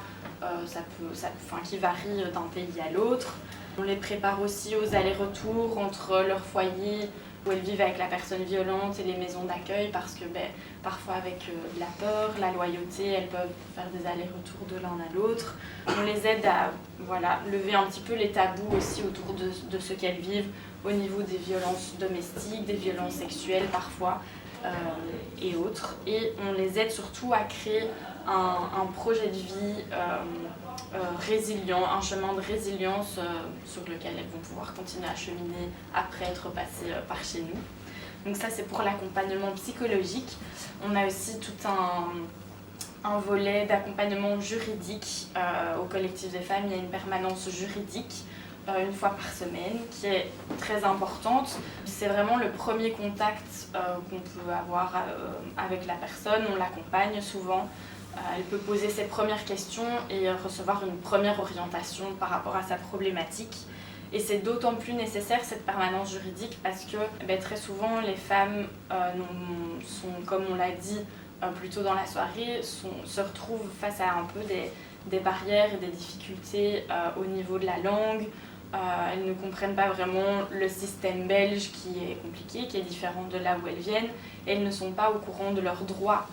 qui varient d'un pays à l'autre. On les prépare aussi aux allers-retours entre leur foyer où elles vivent avec la personne violente et les maisons d'accueil parce que parfois avec de la peur, la loyauté, elles peuvent faire des allers-retours de l'un à l'autre. On les aide à lever un petit peu les tabous aussi autour de ce qu'elles vivent au niveau des violences domestiques, des violences sexuelles parfois et autres. Et on les aide surtout à créer un projet de vie résilient, un chemin de résilience sur lequel elles vont pouvoir continuer à cheminer après être passées par chez nous. Donc ça c'est pour l'accompagnement psychologique. On a aussi tout un volet d'accompagnement juridique. Au collectif des femmes, il y a une permanence juridique une fois par semaine qui est très importante. C'est vraiment le premier contact qu'on peut avoir avec la personne. On l'accompagne souvent. Elle peut poser ses premières questions et recevoir une première orientation par rapport à sa problématique. Et c'est d'autant plus nécessaire cette permanence juridique parce que très souvent les femmes sont, comme on l'a dit plus tôt dans la soirée, se retrouvent face à un peu des barrières et des difficultés au niveau de la langue. Elles ne comprennent pas vraiment le système belge qui est compliqué, qui est différent de là où elles viennent. Et elles ne sont pas au courant de leurs droits.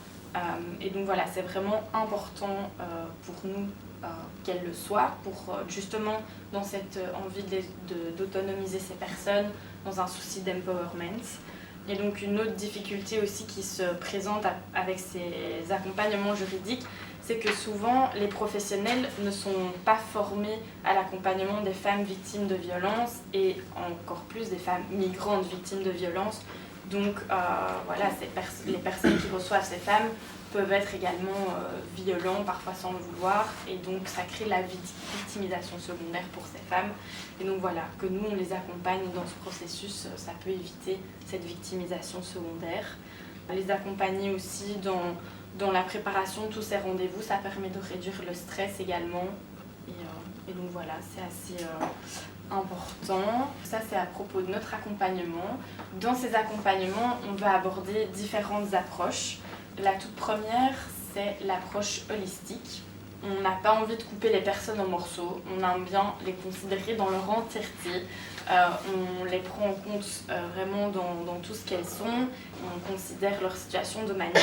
Et donc voilà, c'est vraiment important pour nous qu'elles le soient, pour justement dans cette envie d'autonomiser ces personnes, dans un souci d'empowerment. Et donc une autre difficulté aussi qui se présente avec ces accompagnements juridiques, c'est que souvent les professionnels ne sont pas formés à l'accompagnement des femmes victimes de violences et encore plus des femmes migrantes victimes de violences. Donc les personnes qui reçoivent ces femmes peuvent être également violents, parfois sans le vouloir, et donc ça crée la victimisation secondaire pour ces femmes. Et donc voilà, que nous on les accompagne dans ce processus, ça peut éviter cette victimisation secondaire. Les accompagner aussi dans la préparation de tous ces rendez-vous, ça permet de réduire le stress également. Et donc voilà, c'est assez important. Ça, c'est à propos de notre accompagnement. Dans ces accompagnements, on va aborder différentes approches. La toute première, c'est l'approche holistique. On n'a pas envie de couper les personnes en morceaux, on aime bien les considérer dans leur entièreté. On les prend en compte vraiment dans tout ce qu'elles sont. On considère leur situation de manière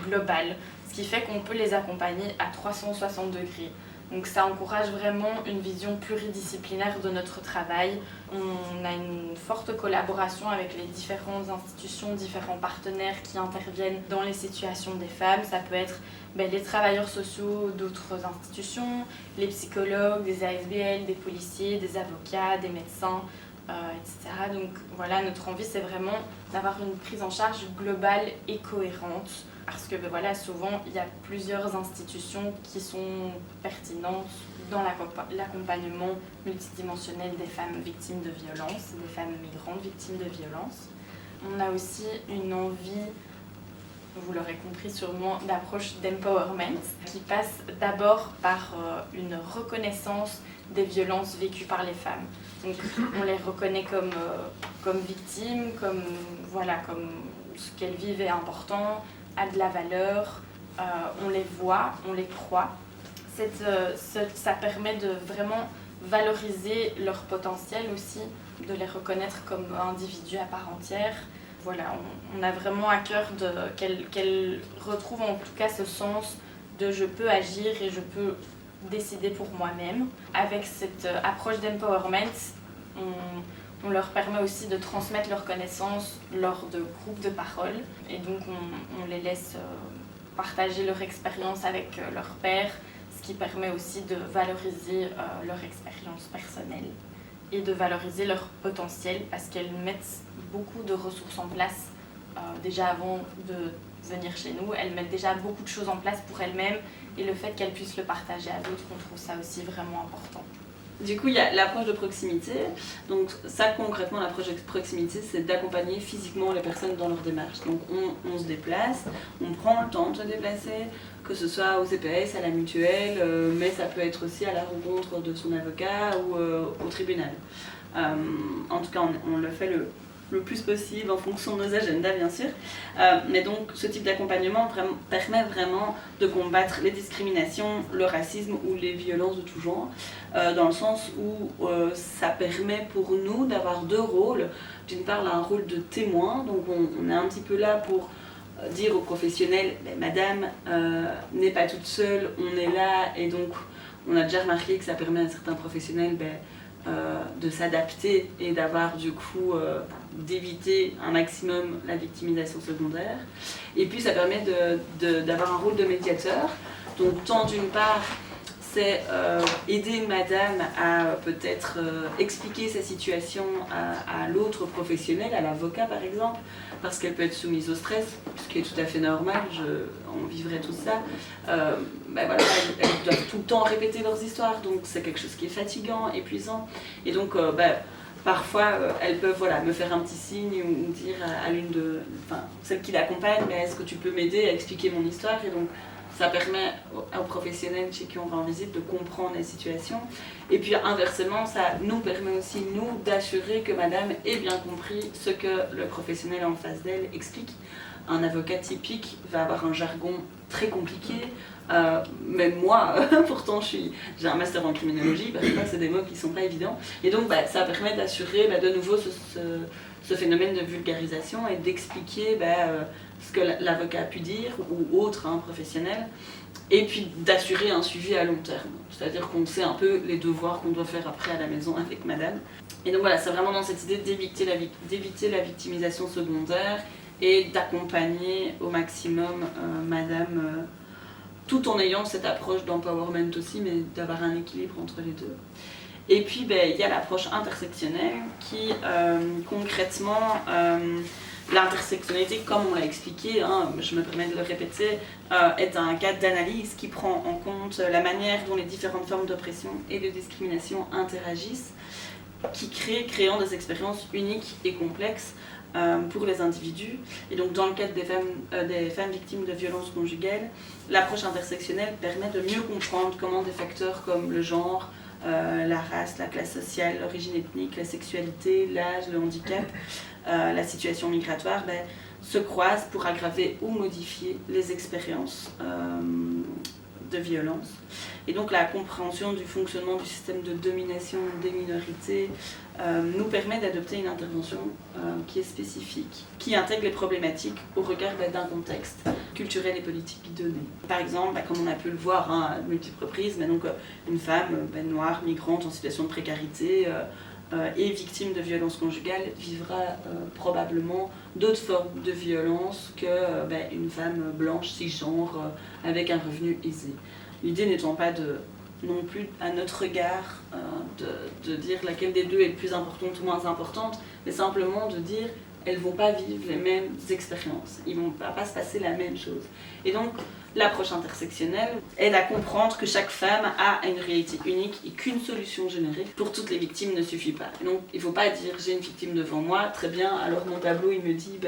globale, ce qui fait qu'on peut les accompagner à 360 degrés. Donc ça encourage vraiment une vision pluridisciplinaire de notre travail. On a une forte collaboration avec les différentes institutions, différents partenaires qui interviennent dans les situations des femmes. Ça peut être les travailleurs sociaux d'autres institutions, les psychologues, des ASBL, des policiers, des avocats, des médecins, etc. Donc voilà, notre envie c'est vraiment d'avoir une prise en charge globale et cohérente. Parce que souvent, il y a plusieurs institutions qui sont pertinentes dans l'accompagnement multidimensionnel des femmes victimes de violences, des femmes migrantes victimes de violences. On a aussi une envie, vous l'aurez compris sûrement, d'approche d'empowerment qui passe d'abord par une reconnaissance des violences vécues par les femmes. Donc on les reconnaît comme victimes, comme ce qu'elles vivent est important, a de la valeur, on les voit, on les croit. Ça permet de vraiment valoriser leur potentiel aussi, de les reconnaître comme individus à part entière. Voilà, on a vraiment à cœur qu'elles retrouvent en tout cas ce sens de je peux agir et je peux décider pour moi-même. Avec cette approche d'empowerment, on leur permet aussi de transmettre leurs connaissances lors de groupes de parole. Et donc on les laisse partager leur expérience avec leurs pairs, ce qui permet aussi de valoriser leur expérience personnelle et de valoriser leur potentiel parce qu'elles mettent beaucoup de ressources en place déjà avant de venir chez nous. Elles mettent déjà beaucoup de choses en place pour elles-mêmes et le fait qu'elles puissent le partager à d'autres, on trouve ça aussi vraiment important. Du coup, il y a l'approche de proximité. Donc ça, concrètement, l'approche de proximité, c'est d'accompagner physiquement les personnes dans leur démarche. Donc on se déplace, on prend le temps de se déplacer, que ce soit au CPS, à la mutuelle, mais ça peut être aussi à la rencontre de son avocat ou au tribunal. En tout cas, on le fait le plus possible en fonction de nos agendas, bien sûr. Mais donc, ce type d'accompagnement permet vraiment de combattre les discriminations, le racisme ou les violences de tout genre, dans le sens où ça permet pour nous d'avoir deux rôles. D'une part, un rôle de témoin, donc on est un petit peu là pour dire aux professionnels, madame n'est pas toute seule, on est là, et donc on a déjà remarqué que ça permet à certains professionnels de s'adapter et d'avoir du coup d'éviter un maximum la victimisation secondaire. Et puis ça permet d'avoir un rôle de médiateur. Donc tant d'une part, c'est aider madame à peut-être expliquer sa situation à l'autre professionnel, à l'avocat par exemple, parce qu'elle peut être soumise au stress, ce qui est tout à fait normal, on vivrait tout ça. Voilà, elles doivent tout le temps répéter leurs histoires, donc c'est quelque chose qui est fatigant, épuisant. Et donc parfois elles peuvent me faire un petit signe ou dire à celle qui l'accompagne, est-ce que tu peux m'aider à expliquer mon histoire? Et donc ça permet aux professionnels chez qui on va en visite de comprendre la situation. Et puis inversement, ça nous permet aussi, nous, d'assurer que madame ait bien compris ce que le professionnel en face d'elle explique. Un avocat typique va avoir un jargon très compliqué. Même moi, pourtant j'ai un master en criminologie, parfois c'est des mots qui ne sont pas évidents. Et donc ça permet d'assurer de nouveau ce phénomène de vulgarisation et d'expliquer ce que l'avocat a pu dire ou autre professionnel, et puis d'assurer un suivi à long terme. C'est-à-dire qu'on sait un peu les devoirs qu'on doit faire après à la maison avec madame. Et donc voilà, c'est vraiment dans cette idée d'éviter la victimisation secondaire et d'accompagner au maximum madame, tout en ayant cette approche d'empowerment aussi, mais d'avoir un équilibre entre les deux. Et puis il y a l'approche intersectionnelle qui concrètement, l'intersectionnalité, comme on l'a expliqué, je me permets de le répéter, est un cadre d'analyse qui prend en compte la manière dont les différentes formes d'oppression et de discrimination interagissent, créant des expériences uniques et complexes pour les individus. Et donc dans le cadre des femmes victimes de violences conjugales, l'approche intersectionnelle permet de mieux comprendre comment des facteurs comme le genre, la race, la classe sociale, l'origine ethnique, la sexualité, l'âge, le handicap, la situation migratoire se croisent pour aggraver ou modifier les expériences de violence. Et donc la compréhension du fonctionnement du système de domination des minorités nous permet d'adopter une intervention qui est spécifique, qui intègre les problématiques au regard d'un contexte culturel et politique donné. Par exemple, comme on a pu le voir à multiples reprises, donc, une femme noire, migrante en situation de précarité et victime de violences conjugales vivra probablement d'autres formes de violence qu'une femme blanche, cisgenre, avec un revenu aisé. L'idée n'étant pas non plus à notre regard de dire laquelle des deux est plus importante ou moins importante, mais simplement de dire elles ne vont pas vivre les mêmes expériences, il ne va pas se passer la même chose. Et donc l'approche intersectionnelle aide à comprendre que chaque femme a une réalité unique et qu'une solution générée pour toutes les victimes ne suffit pas. Et donc il ne faut pas dire j'ai une victime devant moi, très bien, alors mon tableau il me dit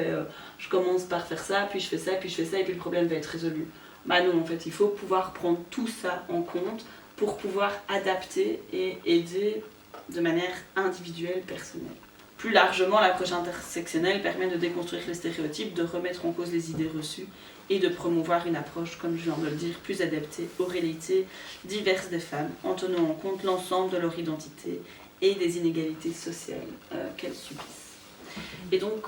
je commence par faire ça, puis je fais ça, puis je fais ça, et puis le problème va être résolu. Non, en fait il faut pouvoir prendre tout ça en compte pour pouvoir adapter et aider de manière individuelle, personnelle. plus largement, l'approche intersectionnelle permet de déconstruire les stéréotypes, de remettre en cause les idées reçues et de promouvoir une approche, comme je viens de le dire, plus adaptée aux réalités diverses des femmes, en tenant en compte l'ensemble de leur identité et des inégalités sociales qu'elles subissent. Et donc,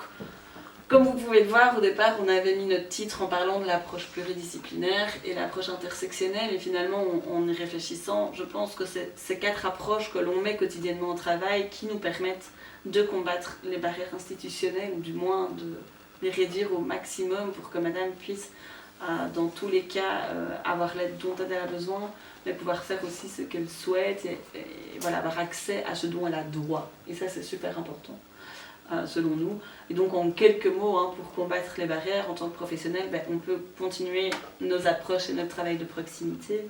comme vous pouvez le voir, au départ, on avait mis notre titre en parlant de l'approche pluridisciplinaire et l'approche intersectionnelle, et finalement, en y réfléchissant, je pense que c'est ces 4 approches que l'on met quotidiennement au travail qui nous permettent de combattre les barrières institutionnelles, ou du moins de les réduire au maximum pour que madame puisse, dans tous les cas, avoir l'aide dont elle a besoin, mais pouvoir faire aussi ce qu'elle souhaite et voilà, avoir accès à ce dont elle a droit. Et ça, c'est super important, selon nous. Et donc, en quelques mots, pour combattre les barrières, en tant que professionnel, on peut continuer nos approches et notre travail de proximité.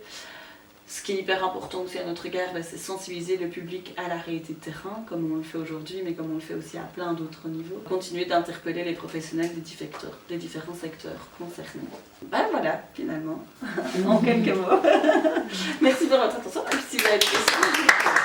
Ce qui est hyper important aussi à notre égard, c'est sensibiliser le public à la réalité de terrain, comme on le fait aujourd'hui, mais comme on le fait aussi à plein d'autres niveaux. Continuer d'interpeller les professionnels des différents secteurs concernés. Voilà, finalement, en quelques mots. Merci pour votre attention, et si vous avez des questions.